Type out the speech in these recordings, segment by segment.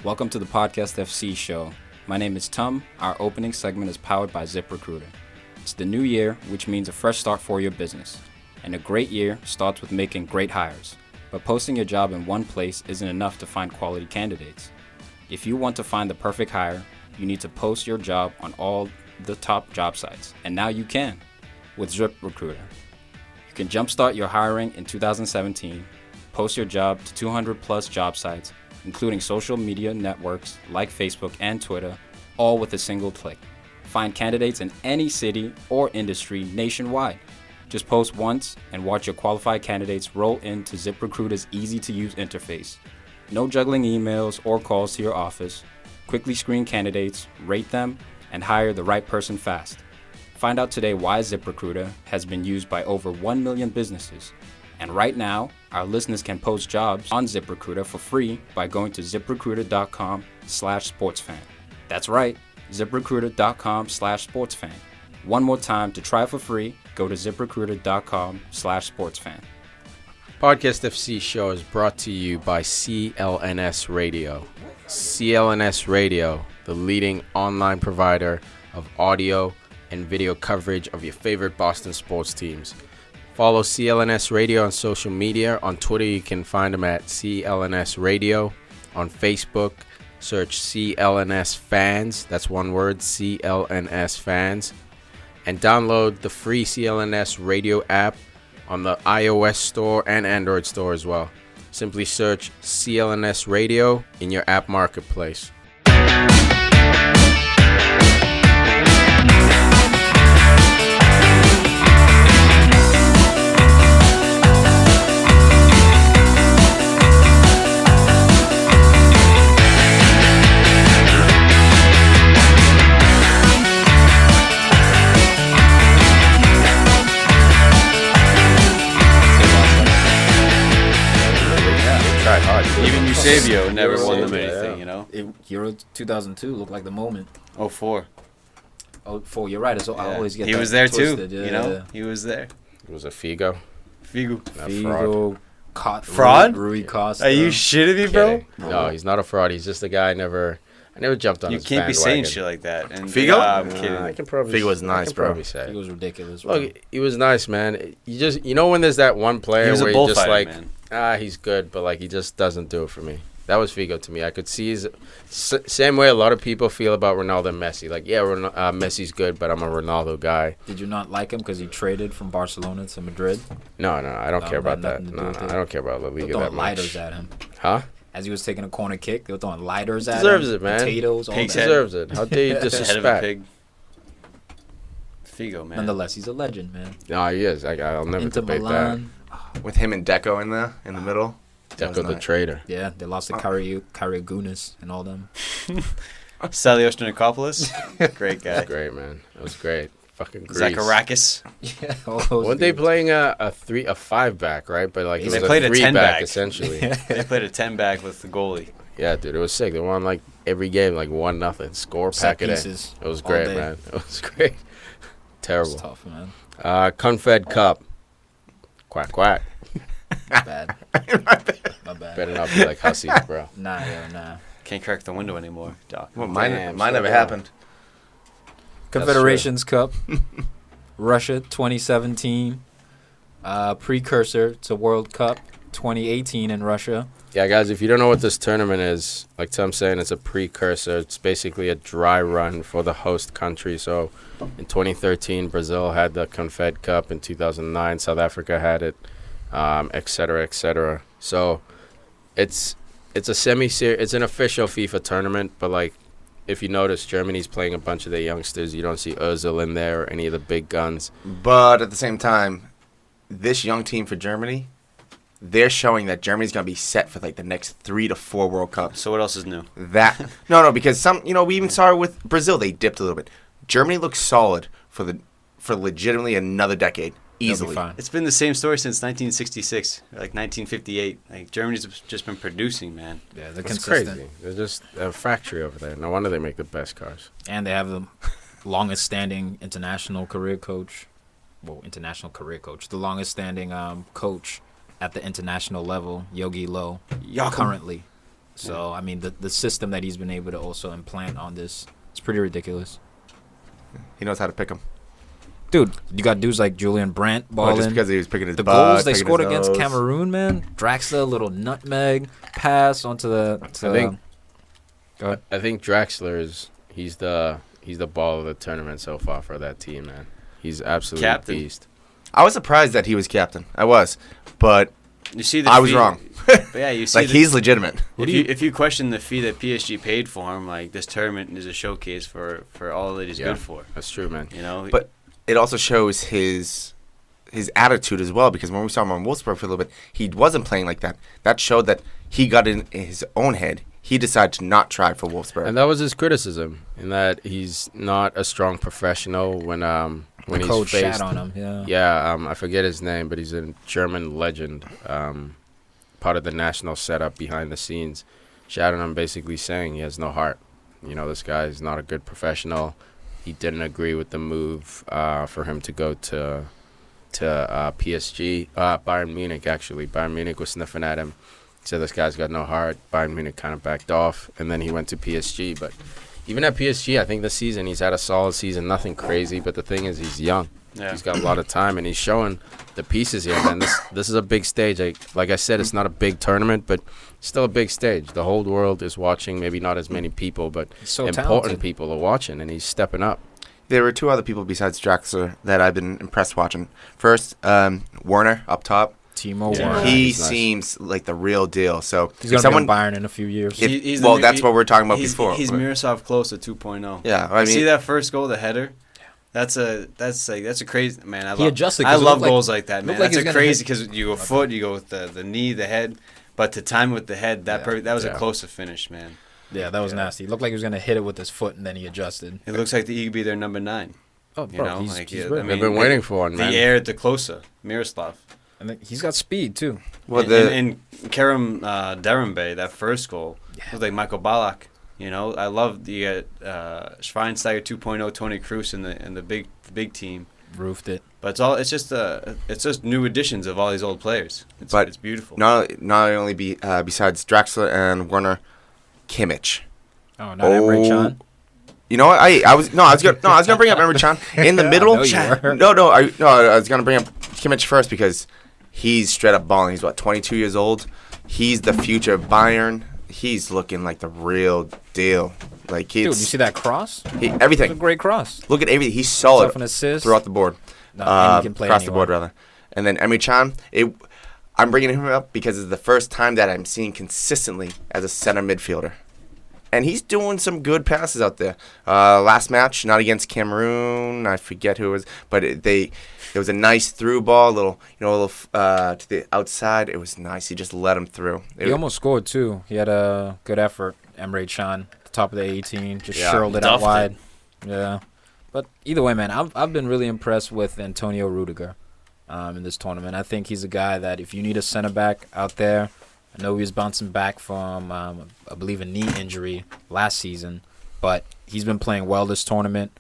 Welcome to the PodcastFCshow. My name is Tom. Our opening segment is powered by ZipRecruiter. It's the new year, which means a fresh start for your business. And a great year starts with making great hires. But posting your job in one place isn't enough to find quality candidates. If you want to find the perfect hire, you need to post your job on all the top job sites. And now you can with ZipRecruiter. You can jumpstart your hiring in 2017, post your job to 200 plus job sites, including social media networks like Facebook and Twitter, all with a single click. Find candidates in any city or industry nationwide. Just post once and watch your qualified candidates roll into ZipRecruiter's easy-to-use interface. No juggling emails or calls to your office. Quickly screen candidates, rate them, and hire the right person fast. Find out today why ZipRecruiter has been used by over 1 million businesses. And right now, our listeners can post jobs on ZipRecruiter for free by going to ziprecruiter.com/sportsfan. That's right, ziprecruiter.com/sportsfan. One more time, to try for free, go to ziprecruiter.com/sportsfan. Podcast FC Show is brought to you by CLNS Radio. CLNS Radio, the leading online provider of audio and video coverage of your favorite Boston sports teams. Follow CLNS Radio on social media. On Twitter, you can find them at CLNS Radio. On Facebook, search CLNS Fans. That's one word, CLNS Fans. And download the free CLNS Radio app on the iOS store and Android store as well. Simply search CLNS Radio in your app marketplace. Even Eusebio never won them anything, you know? Euro 2002 looked like the moment. 04. 04, you're right. So I always get he that was there twisted. too, Yeah, you know? yeah. He was there. It was a Figo. Figo, Fraud? Rui Costa. Are you shitting me, bro? No, he's not a fraud. He's just a guy I never jumped on You his can't be saying bandwagon. shit like that. And Figo? I'm kidding. I can probably Figo was nice, bro. He was ridiculous. Look, he was nice, man. You know when there's that one player He was a where you're just bullfighter, like, man. he's good, but like he just doesn't do it for me. That was Figo to me. I could see same way a lot of people feel about Ronaldo and Messi. Like, yeah, Messi's good, but I'm a Ronaldo guy. Did you not like him because he traded from Barcelona to Madrid? No, I don't care about that. nothing to No, do with it. I don't care about La They Liga were that throwing much. lighters at him. Huh? As he was taking a corner kick, they were throwing lighters at Deserves him. it, man. Potatoes, all Pig's that. head. Deserves it. How dare you Head of a disrespect? pig. Figo, man. Nonetheless, he's a legend, man. No, he is. I'll never Inter debate Milan. With him and Deco in the middle. that. Deco the traitor. Yeah, they lost to Kariagunas and all them. Stelios Nicopolis. Great guy. Great, man. That was great. Fucking Greece. Zacharakis. Yeah, all those Weren't they dudes. playing a 5-back, right? But like it They was played a a 3-back 10-back. essentially. They played a 10-back with the goalie. Yeah, dude, it was sick. They won like every game, like 1-0. Score Set pack it in. pieces It was all great, day. man. It was great. It's Terrible. tough, man. Confed Cup. Quack quack. My bad. My bad. Better not be like Hussey, bro. Nah. Can't crack the window anymore, Doc. Well, Damn, mine never slow happened. Confederations Cup, Russia 2017, precursor to World Cup 2018 in Russia. Yeah, guys, if you don't know what this tournament is, like Tom's saying, it's a precursor. It's basically a dry run for the host country. So in 2013, Brazil had the Confed Cup. In 2009, South Africa had it, et cetera, et cetera. So it's a semi-series. It's an official FIFA tournament, but like if you notice, Germany's playing a bunch of their youngsters. You don't see Ozil in there or any of the big guns. But at the same time, this young team for Germany, they're showing that Germany's going to be set for like the next 3 to 4 World Cups. So what else is new? No, because we even saw it with Brazil. They dipped a little bit. Germany looks solid for legitimately another decade. Easily. Fine. It's been the same story since 1966, like 1958. Like Germany's just been producing, man. Yeah, they're It's consistent. crazy. They're just a factory over there. No wonder they make the best cars. And they have the longest standing international career coach. The longest standing coach at the international level, Yogi Low, currently. So, I mean, the system that he's been able to also implant on this is pretty ridiculous. He knows how to pick them. Dude, you got dudes like Julian Brandt balling. Just because he was picking his the butt, goals they picking scored his against nose. Cameroon, man. Draxler, little nutmeg pass onto the. Go ahead. I think Draxler he's the ball of the tournament so far for that team, man. He's absolutely Captain. beast. I was surprised that he was captain. I was, but You see the I was fee- wrong. But yeah, you see Like, he's legitimate. if you question the fee that PSG paid for him, like, this tournament is a showcase for all that he's Yeah. good for. That's true, man. You know, But it also shows his attitude as well, because when we saw him on Wolfsburg for a little bit, he wasn't playing like that. That showed that he got in his own head. He decided to not try for Wolfsburg. And that was his criticism, in that he's not a strong professional when The he's coach faced. shat on him. Yeah. Yeah, I forget his name, but he's a German legend, part of the national setup behind the scenes. Shat on him, basically saying he has no heart. You know, this guy is not a good professional. He didn't agree with the move for him to go to PSG, Bayern Munich, actually. Bayern Munich was sniffing at him. Said this guy's got no heart. Bayern Munich kind of backed off, and then he went to PSG. But even at PSG, I think this season he's had a solid season, nothing crazy. But the thing is, he's young. yeah. He's got a lot of time, and he's showing the pieces here, man. This is a big stage. Like I said, it's not a big tournament, but still a big stage. The whole world is watching. Maybe not as many people, but He's so important talented. people are watching, and he's stepping up. There were two other people besides Draxler that I've been impressed watching. First, Werner up top. Timo Yeah. Werner. He he's nice. seems like the real deal. So He's going to someone, be on Bayern in a few years. If- He's well, the- that's what we were talking about he's, before. He's Miroslav Klose 2.0. Yeah, I You see mean, that first goal, the header? That's a crazy, man. I He love, adjusted I 'cause it love looked goals like that, man. looked like he That's was a gonna crazy hit- because you go foot, you go with the knee, the head, but to time with the head, that was a Yeah. closer finish, man. Yeah, that was nasty. It looked like he was going to hit it with his foot, and then he adjusted. It looks like he could be their number 9. Oh, You bro, know, he's, like, he's yeah, real. I mean, They've been waiting for one, The man. air at the closer, Miroslav. And then he's got speed, too. well, and Kerem Derembe, that first goal, looked like Michael Ballack. You know, I love the Schweinsteiger 2.0, Toni Kroos and the big team. Roofed it. But it's just new additions of all these old players. But it's beautiful. not only besides Draxler and Werner, Kimmich. Oh, not Emre Can. You know what? I was gonna bring up Emre Can in the middle. know you were. I was gonna bring up Kimmich first because he's straight up balling. He's 22 years old. He's the future of Bayern. He's looking like the real deal. Like, Dude, you see that cross? It's a everything. great cross. Look at everything. He's solid Off an assist. throughout the board. No, and he can play across the anywhere. board rather. And then Emre Can, I'm bringing him up because it's the first time that I'm seeing consistently as a center midfielder. And he's doing some good passes out there. Last match, not against Cameroon, I forget who it was, but it was a nice through ball, to the outside. It was nice. He just let him through. He almost scored, too. He had a good effort, Emre Can, at the top of the 18. Just Yeah, shirled it out duffed wide. Yeah. But either way, man, I've been really impressed with Antonio Rudiger in this tournament. I think he's a guy that if you need a center back out there, I know he was bouncing back from, I believe, a knee injury last season, but he's been playing well this tournament.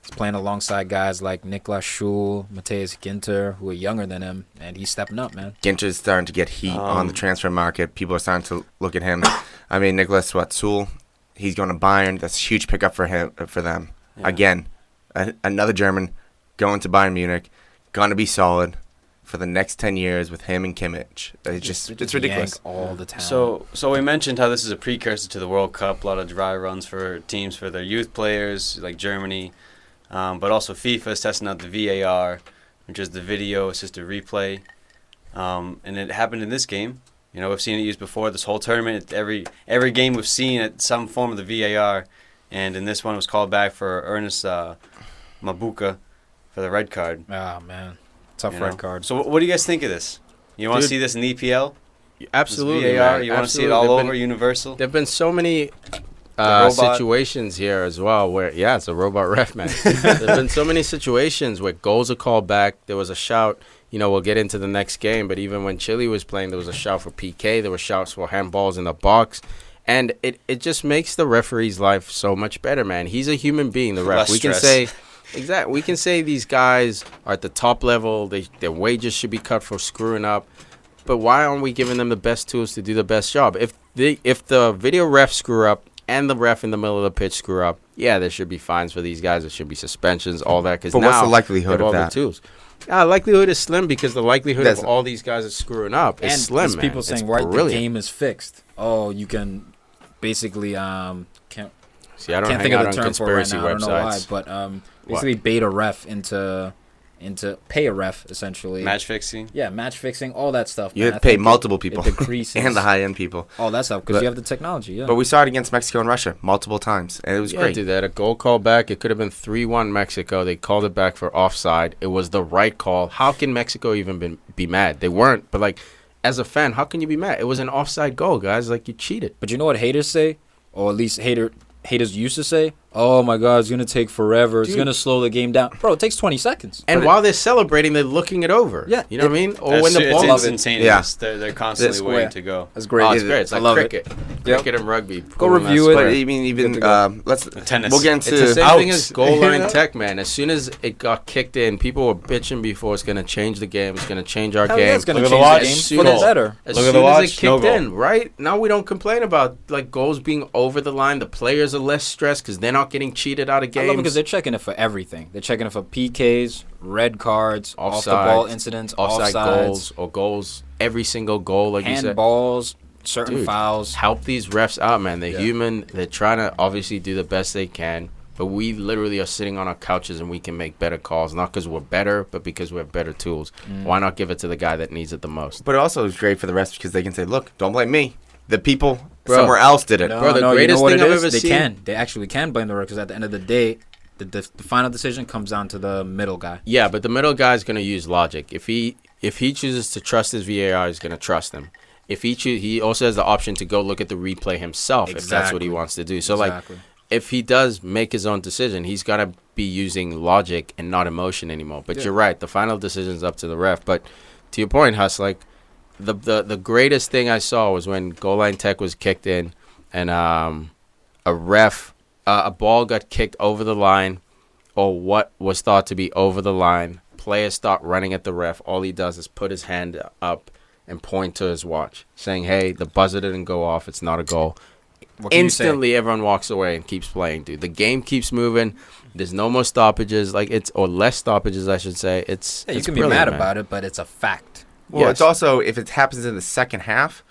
He's playing alongside guys like Niklas Schul, Matthias Ginter, who are younger than him, and he's stepping up, man. Ginter's starting to get heat on the transfer market. People are starting to look at him. I mean, Niklas Schul, he's going to Bayern. That's a huge pickup for them. Yeah. Again, another German going to Bayern Munich, going to be solid for the next 10 years with him and Kimmich. It's ridiculous. Yank all the time. So we mentioned how this is a precursor to the World Cup. A lot of dry runs for teams for their youth players like Germany, but also FIFA is testing out the VAR, which is the video assisted replay, and it happened in this game. You know, we've seen it used before this whole tournament. Every game we've seen it some form of the VAR, and in this one it was called back for Ernest Mabuka for the red card. Oh, man. Tough You know? red card. So what do you guys think of this? You want to Dude, see this in the EPL? Absolutely, This VAR? man. You want to see it Absolutely. all over, universal? There've been so many robot. situations here as well where, it's a robot ref, man. There've been so many situations where goals are called back. There was a shout. We'll get into the next game, but even when Chile was playing, there was a shout for PK. There were shouts for handballs in the box. And it just makes the referee's life so much better, man. He's a human being, the ref. Less We can stress. say... Exactly. We can say these guys are at the top level. Their wages should be cut for screwing up. But why aren't we giving them the best tools to do the best job? If if the video ref screw up and the ref in the middle of the pitch screw up, yeah, there should be fines for these guys. There should be suspensions, all that. Because but what's the likelihood of that? Tools. Likelihood is slim because the likelihood of all these guys are screwing up is slim, man. People saying, the game is fixed. Oh, you can basically can't think of the term for it right now. I don't know why, but basically bait a ref into pay a ref, essentially. Match fixing? Yeah, match fixing, all that stuff. You have to pay multiple people. It decreases. And the high-end people. All that stuff, because you have the technology, yeah. But we saw it against Mexico and Russia multiple times, and it was great. Dude, they had a goal call back. It could have been 3-1 Mexico. They called it back for offside. It was the right call. How can Mexico even be mad? They weren't, but, like, as a fan, how can you be mad? It was an offside goal, guys. Like, you cheated. But you know what haters say? Or at least haters used to say, oh my God, it's going to take forever. It's going to slow the game down. Bro, it takes 20 seconds. And while they're celebrating, they're looking it over. Yeah. You know what I mean? Or when the ball is instantaneous. Yeah. They're constantly waiting to go. That's great. Oh, it's great. It's like cricket. Cricket and rugby. Go review it. But I mean, even tennis. We'll get into it's the same thing as goal line tech, man. As soon as it got kicked in, people were bitching before it's going to change the game. It's going to change our game. Yeah, it's going to change the game for the better. As soon as it kicked in, right? Now we don't complain about like goals being over the line. The players are less stressed because they're not getting cheated out of games. I love it because they're checking it for everything. They're checking it for PKs, red cards, off-the-ball incidents, offside goals, or goals. Every single goal, like you said. Handballs, certain fouls. Help these refs out, man. They're human. They're trying to obviously do the best they can. But we literally are sitting on our couches and we can make better calls. Not because we're better, but because we have better tools. Why not give it to the guy that needs it the most? But it also is great for the refs because they can say, look, don't blame me. The people somewhere else did it. No, the greatest thing I've ever seen. They actually can blame the ref because at the end of the day, the final decision comes down to the middle guy. Yeah, but the middle guy is going to use logic. If he chooses to trust his VAR, he's going to trust him. If he also has the option to go look at the replay himself if that's what he wants to do. So like, if he does make his own decision, he's got to be using logic and not emotion anymore. But you're right, the final decision is up to the ref. But to your point, Huss, like the greatest thing I saw was when goal line tech was kicked in, and a ball got kicked over the line, or what was thought to be over the line. Players start running at the ref. All he does is put his hand up and point to his watch, saying, hey, the buzzer didn't go off. It's not a goal. Instantly, everyone walks away and keeps playing, dude. The game keeps moving. There's no more stoppages, or less stoppages, I should say. You can be mad about it, but it's a fact. Well, it's also, if it happens in the second half,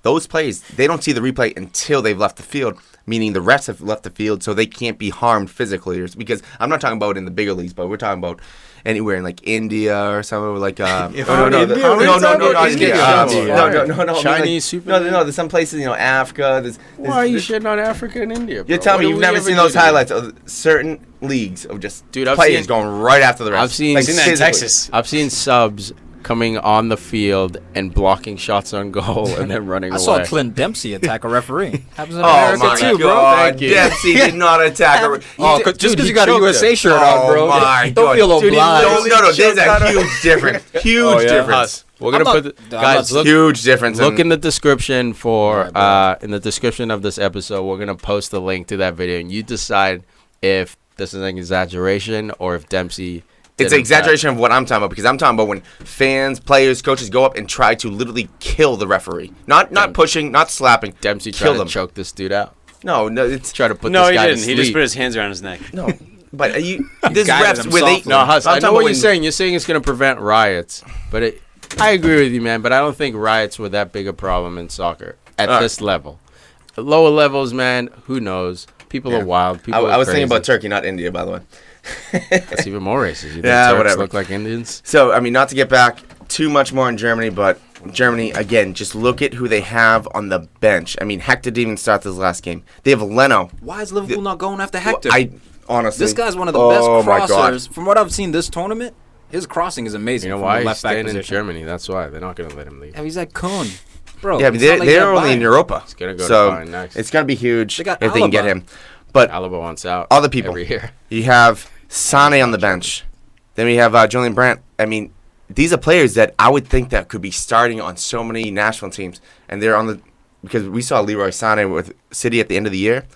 those plays, they don't see the replay until they've left the field, meaning the refs have left the field, so they can't be harmed philly. Because I'm not talking about in the bigger leagues, but we're talking about anywhere in like India or somewhere like no, Chinese super. No, there's some places, Africa. Why are you shitting on Africa and India, bro? You're telling me you've never seen those highlights of certain leagues of just players going right after the refs. I've seen that in Texas. I've seen subs coming on the field and blocking shots on goal and then running away. I saw Clint Dempsey attack a referee. Happens in America too, bro. Thank you. Dempsey did not attack a referee. Just because you got a USA shirt on, bro. Don't feel obliged. No, there's a huge difference. Huge difference. We're gonna put guys. Look, huge difference. Look in the description for in the description of this episode. We're gonna post a link to that video, and you decide if this is an exaggeration or if Dempsey. It's an exaggeration of what I'm talking about, because I'm talking about when fans, players, coaches go up and try to literally kill the referee. Not pushing, not slapping. Dempsey tried to choke this dude out. No, it's try to put this guy to sleep. He just put his hands around his neck. No, but this refs where they Huss, I know what you're saying. You're saying it's going to prevent riots, but I agree with you, man. But I don't think riots were that big a problem in soccer at this level. At lower levels, man, who knows? People are wild. People I was thinking about Turkey, not India, by the way. That's even more racist. You think Turks whatever. Look like Indians? So, I mean, not to get back too much more on Germany, but Germany, again, just look at who they have on the bench. I mean, Hector didn't even start this last game. They have Leno. Why is Liverpool not going after Hector? Honestly. This guy's one of the best crossers. From what I've seen this tournament, his crossing is amazing. You know why? He's staying in Germany. That's why. They're not going to let him leave. Yeah, he's at Kuhn. Bro, yeah, but they're only in Europa. He's going to go to Bayern next. It's going to be huge if they can get him. But Alaba wants out other people. Every year. You have Sane on the bench. Then we have Julian Brandt. I mean, these are players that I would think that could be starting on so many national teams, and they're on the because we saw Leroy Sane with City at the end of the year,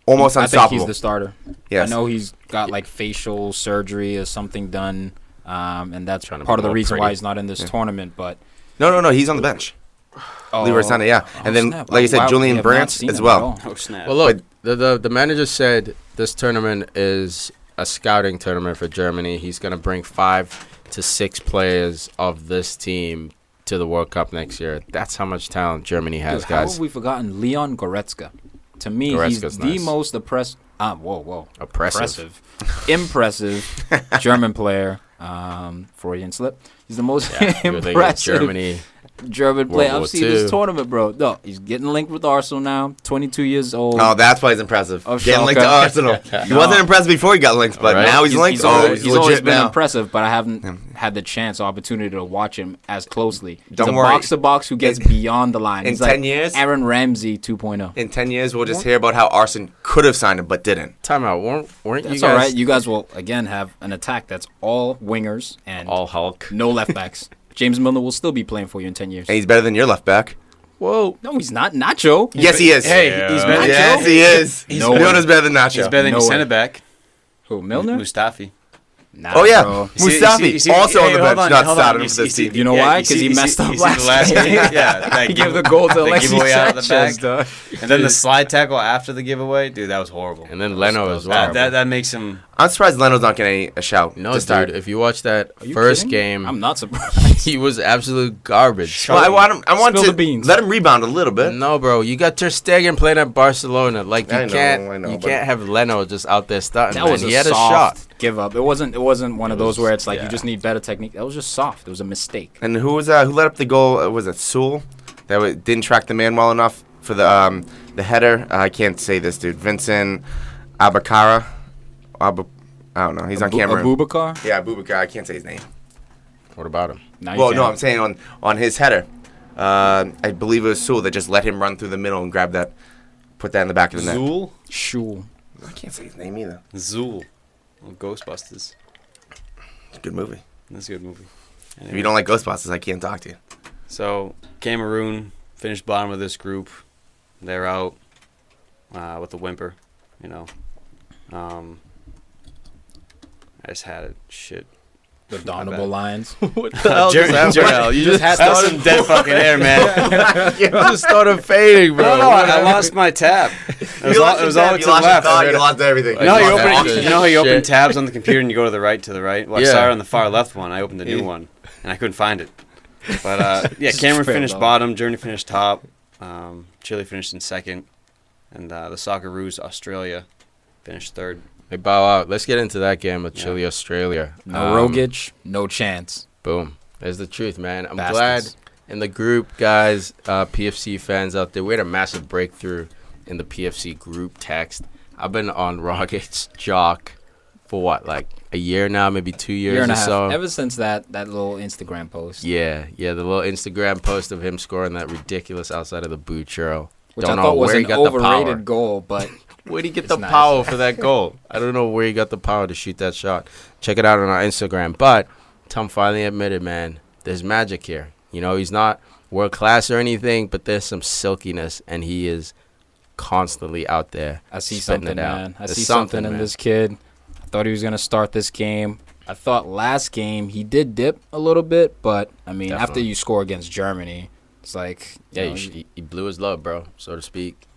almost unstoppable. I think he's the starter. Yes. I know he's got like facial surgery or something done, and that's part of the reason why he's not in this tournament. But no, he's on the bench. Leroy Sané, yeah. And then, snap. like you said, Wow, we Julian have not Brandt seen as him at well. all. Oh, snap. Well, look, the manager said this tournament is a scouting tournament for Germany. He's going to bring 5 to 6 players of this team to the World Cup next year. That's how much talent Germany has, Dude, how guys. have we forgotten Leon Goretzka? To me, Goretzka's he's nice. the most whoa. Oppressive. Impressive German player. Freudian slip. He's the most impressive Germany. German player World War I've seen II. this tournament, bro. No, he's getting linked with Arsenal now. 22 years old. Oh, that's why he's impressive. Of Getting linked to Schalke. Arsenal. He wasn't impressed before he got linked, but Right. now he's linked. He's always legit been now. impressive, but I haven't had the chance or opportunity to watch him as closely. He's Don't a worry. box-to-box who gets beyond the line. In He's 10 like years? Aaron Ramsey 2.0. In 10 years, we'll just hear about how Arsenal could have signed him, but didn't. Time out. Weren't you That's guys all right. You guys will, again, have an attack that's all wingers and all Hulk? no left backs. James Milner will still be playing for you in 10 years. And he's better than your left back. Whoa. No, he's not. Nacho. Yes, he is. Hey, he's better. Yes, he is. No way. Milner's better than Nacho. He's better than No your way. center back, Who, Milner? Mustafi. Nah, Oh, yeah. bro. Mustafi, also on the bench, not starting for this team. You know why? 'Cause he messed up last game. Yeah, that He gave the goal to the Alexis giveaway out of the Sanchez, back. dog. And then the slide tackle after the giveaway, dude, that was horrible. And then Leno as well. That makes him. I'm surprised Leno's not getting a shout. No, to dude. start. If you watch that Are you first kidding? game, I'm not surprised. he was absolute garbage. Well, I want Spill to the beans. let him rebound a little bit. No, bro. You got Ter Stegen playing at Barcelona. Like I you know, can't, I know, you but- can't have Leno just out there starting. That man. was He a had soft a shot. give up. It wasn't one of those where it's like Yeah. you just need better technique. That was just soft. It was a mistake. And who was who let up the goal? Was it Sewell? That didn't track the man well enough for the header. I can't say this dude. Vincent Abakara. I don't know. He's on camera. Abubakar? Yeah, Abubakar. I can't say his name. What about him? Now you Well, no, can. I'm saying on his header. I believe it was Sewell that just let him run through the middle and grab that, put that in the back of the net. Zool? Shul. I can't say his name either. Zool. Well, Ghostbusters. It's a good movie. That's a good movie. If you don't like Ghostbusters, I can't talk to you. So, Cameroon finished bottom of this group. They're out with a whimper, you know. I just had it. Shit. The bad. Dawnable Lions. What the hell just happened? Jarrell, You just had That was some dead fucking air, man. You just started fading, bro. No, I lost my tab. It was all to the left. You lost everything. You know how you lost open that you know how you open shit. tabs on the computer and you go to the right? Well, I Yeah. saw it on the far left one. I opened the new one and I couldn't find it. But yeah, Cameroon Fair finished enough. bottom, Germany finished top, Chile finished in second, and the Socceroos Australia finished third. They bow out. Let's get into that game with Chile, Australia. No Rogic, no chance. Boom. There's the truth, man. I'm Bastards. glad in the group, guys, PFC fans out there, we had a massive breakthrough in the PFC group text. I've been on Rogic's jock for what, like a year now, maybe 2 years Year and or a half. so. Ever since that little Instagram post. Yeah, the little Instagram post of him scoring that ridiculous outside of the boot churro. Which Don't I know thought was where he an got the power. overrated goal, but Where'd he get It's the nice. power for that goal? I don't know where he got the power to shoot that shot. Check it out on our Instagram. But Tom finally admitted, man, there's magic here. You know, he's not world class or anything, but there's some silkiness, and he is constantly out there. I see spitting something, it out. man. I There's see something in man. this kid. I thought he was going to start this game. I thought last game he did dip a little bit, but, I mean, after Definitely. you score against Germany, it's like, Yeah, you know, he blew his load, bro, so to speak.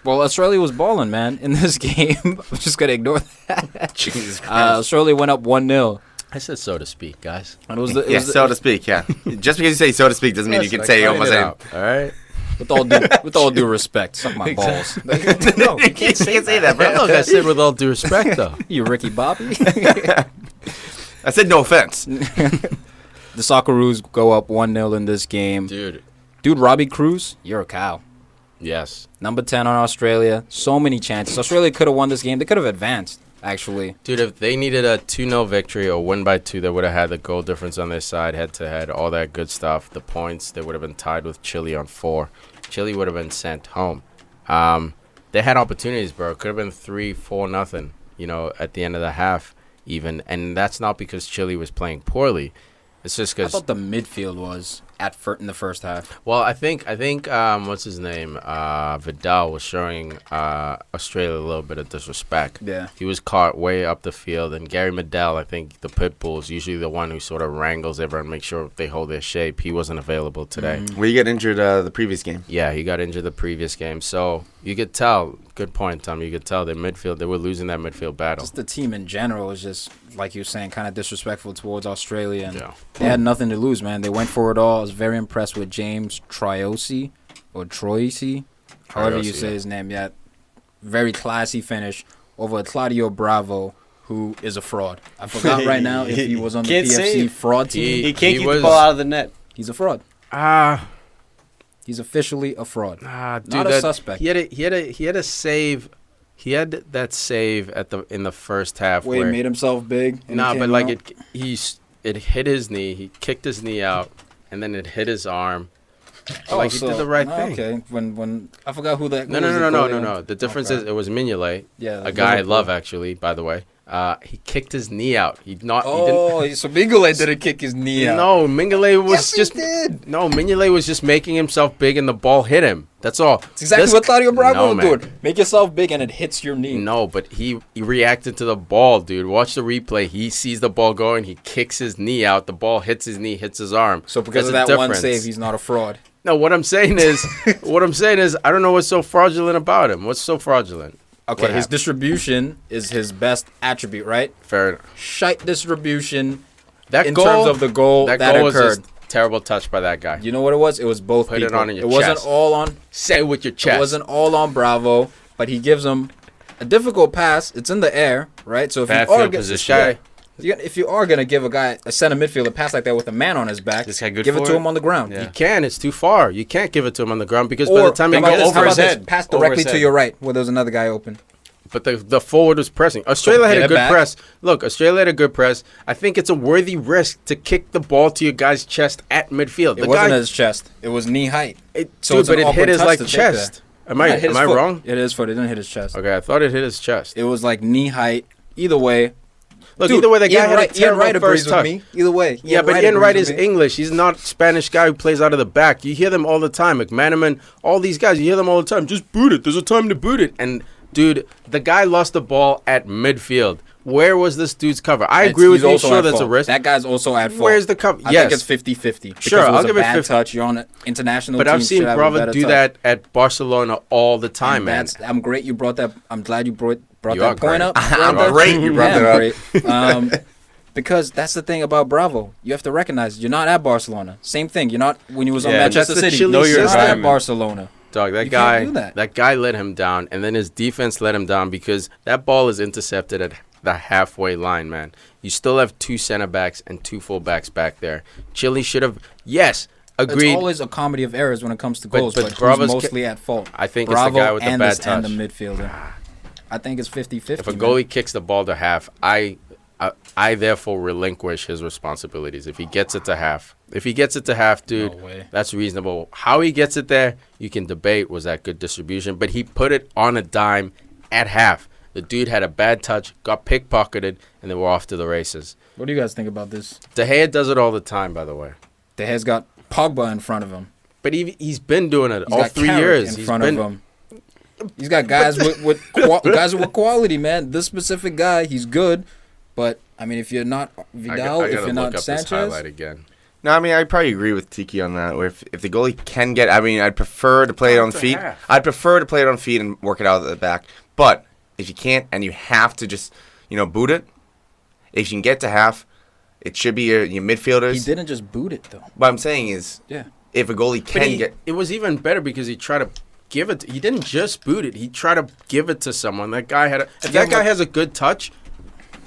well, Australia was balling, man, in this game. I'm just going to ignore that. Jesus Christ. Australia went up 1-0. I said so to speak, guys. And it was the, it Yeah, was the- so to speak, yeah. Just because you say so to speak doesn't mean you can say almost anything. All right. with all due respect, suck my balls. No, you can't say that, bro. Look, I said with all due respect, though. You Ricky Bobby. I said no offense. The Socceroos go up 1-0 in this game. Dude. Dude, Robbie Cruz, you're a cow. Yes. Number 10 on Australia. So many chances. Australia could have won this game. They could have advanced, actually. Dude, if they needed a 2-0 victory or win by 2, they would have had the goal difference on their side, head-to-head, all that good stuff. The points, they would have been tied with Chile on 4. Chile would have been sent home. They had opportunities, bro. It could have been 3-4-0, you know, at the end of the half even. And that's not because Chile was playing poorly. It's just I because thought the midfield was in the first half. Well, I think what's his name? Vidal was showing Australia a little bit of disrespect. Yeah. He was caught way up the field, and Gary Medel, I think the pit bull, is usually the one who sort of wrangles everyone, make sure they hold their shape. He wasn't available today. Well, you got injured the previous game. Yeah, he got injured the previous game, so you could tell. Good point, Tom. You could tell their midfield, they were losing that midfield battle. Just the team in general was just, like you were saying, kind of disrespectful towards Australia. And Yeah. they had nothing to lose, man. They went for it all. I was very impressed with James Troisi, however you say his name. Yeah, very classy finish over Claudio Bravo, who is a fraud. I forgot right now if he was on the Can't PFC save. fraud team. He can't keep was- the ball out of the net. He's a fraud. He's officially a fraud. Dude, Not a suspect. He had a save. He had that save in the first half Where he made himself big. and Nah, he but came like out. it hit his knee. He kicked his knee out, and then it hit his arm. Like he did the right thing. Okay, when I forgot who that. No. The difference is it was Mignolet, Yeah, a guy I Liverpool. love actually. By the way, he kicked his knee out. He didn't. So Mignolet didn't kick his knee out. No, Mignolet was Yes, he just did. no. Mignolet was just making himself big, and the ball hit him. That's all. It's exactly what Claudio Bravo No, would do. Make yourself big and it hits your knee. No, but he reacted to the ball, dude. Watch the replay. He sees the ball going. He kicks his knee out. The ball hits his knee, hits his arm. So because of There's that a one difference. save, he's not a fraud. No, what I'm saying is, I don't know what's so fraudulent about him. What's so fraudulent? Okay, What his happened? distribution is his best attribute, right? Fair enough. Shite distribution That in goal, terms of the goal that goal was occurred. just terrible touch by that guy. You know what it was? It was both Put it people. on in your It wasn't chest. all on. Say it with your chest. It wasn't all on Bravo, but he gives him a difficult pass. It's in the air, right? So if Bad you are field gonna- position. if you are gonna give a guy a center midfielder a pass like that with a man on his back, This guy good give it for to it? him on the ground. Yeah. You can. It's too far. You can't give it to him on the ground because by Or the time you how about go this? over How about his this? head. Pass Over directly his to head. your right where there's another guy open. But the forward was pressing. Australia had get a it good back. press. Look, Australia had a good press. I think it's a worthy risk to kick the ball to your guy's chest at midfield. It wasn't his chest. It was knee height. So it's but an it hit awkward his touch like to take chest. Am I It hit his foot. wrong? It is foot. It didn't hit his chest. Okay, I thought it hit his chest. It was like knee height. Either way. Look, Dude, either way, the guy had a Ian terrible Wright agrees first with touch. me. Either way. Yeah, but Ian agrees Wright with is me. English. He's not a Spanish guy who plays out of the back. You hear them all the time. McManaman, all these guys, you hear them all the time. Just boot it. There's a time to boot it. And, dude, the guy lost the ball at midfield. Where was this dude's cover? I agree with He's you. also Sure, at that's a fault. risk. That guy's also at fault. Where's the cover? I Yes. think it's 50-50. Sure, because it was I'll give a it bad 50. touch. You're on an international But team. I've seen should have a Bravo better do touch. that at Barcelona all the time, And man. I'm great you brought that. I'm glad you brought You are that point great. up. I'm great you brought that up. Great. Because that's the thing about Bravo. You have to recognize you're not at Barcelona. Same thing. You're not when you was on Yeah, Manchester that's the City. Chile You're system. not at environment. Barcelona. Dog, that You guy, can't do that. guy let him down, and then his defense let him down because that ball is intercepted at the halfway line, man. You still have two center backs and two full backs back there. Chile should have, yes, agreed. It's always a comedy of errors when it comes to But- goals, but but, Bravo's who's mostly at fault? I think Bravo it's the guy with the and bad and the touch. midfielder. I think it's 50-50. If a goalie kicks the ball to half, I therefore relinquish his responsibilities. If he gets it to half, dude, No way. that's reasonable. How he gets it there, you can debate. Was that good distribution? But he put it on a dime at half. The dude had a bad touch, got pickpocketed, and they were off to the races. What do you guys think about this? De Gea does it all the time, by the way. De Gea's got Pogba in front of him. But he's been doing it He's all got 3 Carrick years. in He's front been, of him. He's got guys with quality, man. This specific guy, he's good, but I mean, if you're not Vidal, if you're not this Sanchez, highlight again. No, I mean, I probably agree with Tiki on that. Where if the goalie can get, I mean, I'd prefer to play it on feet. I'd prefer to play it on feet and work it out at the back. But if you can't and you have to just, boot it, if you can get to half, it should be your midfielders. he didn't just boot it though. What I'm saying is, Yeah, if a goalie But can get, it was even better because he tried to give it. He didn't just boot it. He tried to give it to someone. That guy had. If that guy has a good touch,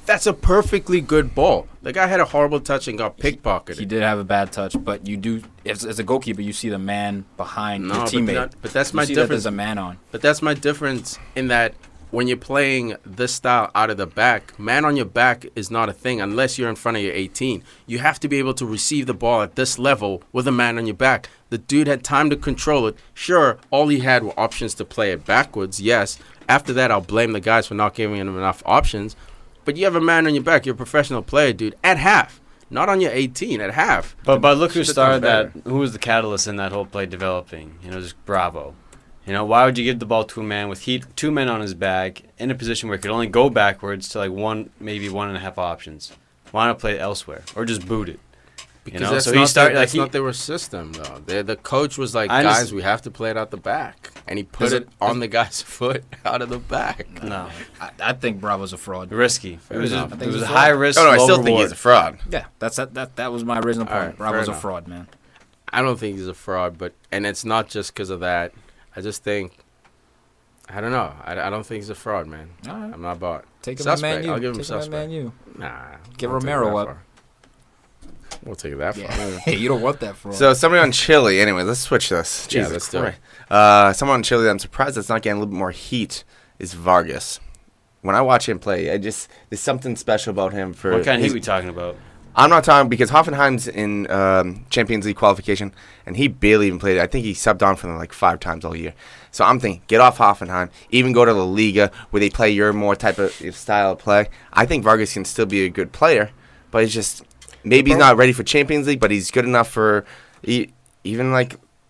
that's a perfectly good ball. The guy had a horrible touch and got pickpocketed. he did have a bad touch, but you do as a goalkeeper, you see the man behind your teammate. But that's You my see that difference. there's a man on. But that's my difference in that when you're playing this style out of the back, man on your back is not a thing unless you're in front of your 18. You have to be able to receive the ball at this level with a man on your back. The dude had time to control it. Sure, all he had were options to play it backwards, yes. After that, I'll blame the guys for not giving him enough options. But you have a man on your back. You're a professional player, dude. At half. Not on your 18 at half. But look who Should've started done that. Who was the catalyst in that whole play developing? Just Bravo. Why would you give the ball to a man with two men on his back in a position where he could only go backwards to maybe 1.5 options? Why not play it elsewhere or just boot it? Because that's not their system, though. The coach was like, guys, we have to play it out the back. And he put it on the guy's foot out of the back. No. I think Bravo's a fraud. Risky. It was enough. a high risk, No, I low still reward. think he's a fraud. Yeah, that was my original point. Right, Bravo's a enough. fraud, man. I don't think he's a fraud, and it's not just because of that. I just think, I don't know. I don't think he's a fraud, man. All right. I'm not bought. Take him Suspect. at Man U. I'll give him Take him at suspect. Man U. Nah. Give I'll take Romero that up. far. We'll take it that far. Yeah. Hey, you don't want that fraud. So somebody on Chile. Anyway, let's switch this. Yeah, Jesus let's do it. Christ. Someone on Chile that I'm surprised that's not getting a little bit more heat is Vargas. When I watch him play, there's something special about him. What kind of heat we talking about? I'm not talking because Hoffenheim's in Champions League qualification, and he barely even played. I think he subbed on for them like 5 times all year. So I'm thinking, get off Hoffenheim, even go to La Liga where they play your more type of style of play. I think Vargas can still be a good player, but he's just maybe he's not ready for Champions League, but he's good enough for even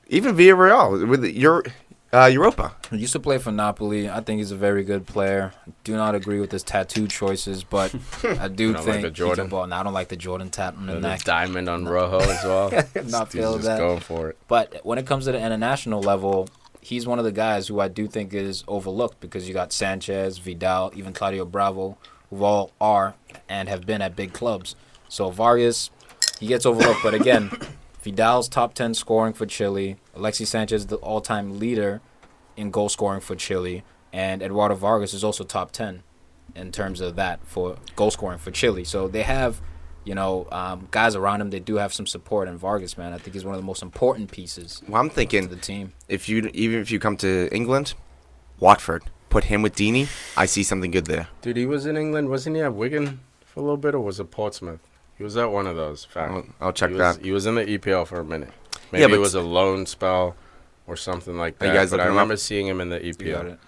Villarreal with Europa. He used to play for Napoli. I think he's a very good player. Do not agree with his tattoo choices, but I do You don't like think the Jordan? he can ball. No, I don't like the Jordan tat on the The neck. diamond on Rojo as well. Not He's feel just that. going for it. But when it comes to the international level, he's one of the guys who I do think is overlooked because you got Sanchez, Vidal, even Claudio Bravo, who all are and have been at big clubs. So Vargas, he gets overlooked. But again, Vidal's top 10 scoring for Chile. Alexis Sanchez, the all-time leader in goal scoring for Chile. And Eduardo Vargas is also top 10 in terms of that for goal scoring for Chile. So they have, guys around him. They do have some support. And Vargas, man, I think he's one of the most important pieces Well, I'm thinking to the team. if you come to England, Watford, put him with Deeney, I see something good there. Dude, he was in England. Wasn't he at Wigan for a little bit, or was it Portsmouth? He was at one of those. I'll check he that. He was in the EPL for a minute. Yeah, Maybe but it was a loan spell or something like Are you that. guys But I looking him remember up? seeing him in the You got EPL. it.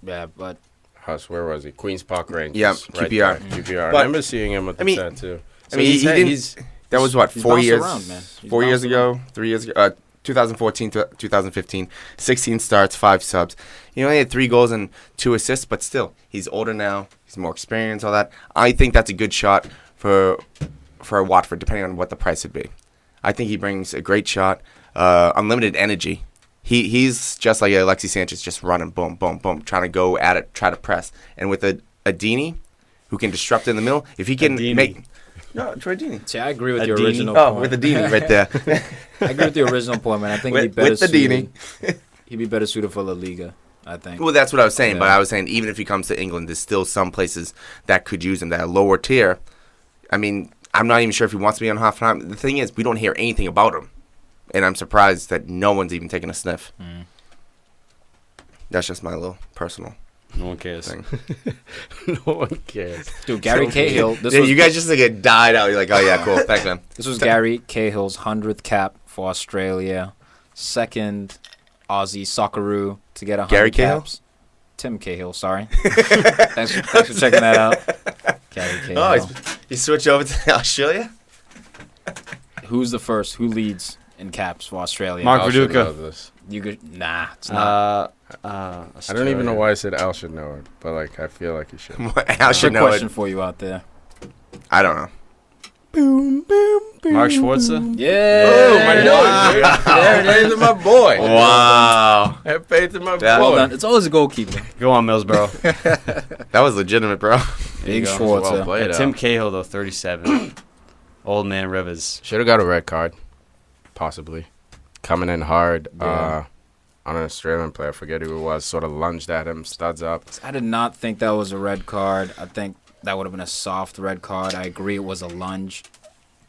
Yeah, but Huss, where was he? Queen's Park Rangers. Yeah, right QPR. there, QPR. But- I remember seeing him with the tattoo. So he didn't. he's That was what, he's 4 bounced years? around, man. He's 4 years bounced ago, 3 years ago, 2014 to 2015, 16 starts, 5 subs. He only had 3 goals and 2 assists, but still, he's older now. He's more experienced, all that. I think that's a good shot for Watford, depending on what the price would be. I think he brings a great shot, unlimited energy. He's just like Alexis Sanchez, just running, boom, boom, boom, trying to go at it, try to press. And with a Deeney, who can disrupt in the middle, if he can make... No, Troy Deeney. See, I agree with A your Deeney? original Oh, point. with the Deeney right there. I agree with the original point, man. I think he'd be With better the suited. Deeney. He'd be better suited for La Liga, I think. Well, that's what I was saying, but Yeah. I was saying even if he comes to England, there's still some places that could use him that are lower tier. I mean, I'm not even sure if he wants to be on Hoffenheim. The thing is, we don't hear anything about him, and I'm surprised that no one's even taking a sniff. Mm. That's just my little personal No one cares. thing. no one cares. Dude, Gary Cahill. This Yeah, was you guys just like died out. You're like, oh yeah, cool, thanks, man. This was Gary Cahill's 100th cap for Australia. Second Aussie Socceroo to get 100 Gary Cahill? caps. Tim Cahill, sorry. thanks for checking that out. Gary Cahill. Oh, you switch over to Australia? Who's the first? Who leads in caps for Australia? Mark Al should Viduka. know this. You could, nah, it's not. I don't even know why I said Al should know it, but like I feel like he should. I should Good know question it. for you out there. I don't know. Mark Schwarzer. Yeah. Oh, my nose. There it is, my boy. Wow, I paid to my Yeah. Well boy. done. It's always a goalkeeper. Go on, Millsboro. that was legitimate, bro. Big Well Schwarzer. played, Tim Al. Cahill, though, 37. Old man Rivers. Should have got a red card, possibly. Coming in hard Yeah. on an Australian player. I forget who it was. Sort of lunged at him, studs up. I did not think that was a red card. I think that would have been a soft red card. I agree it was a lunge.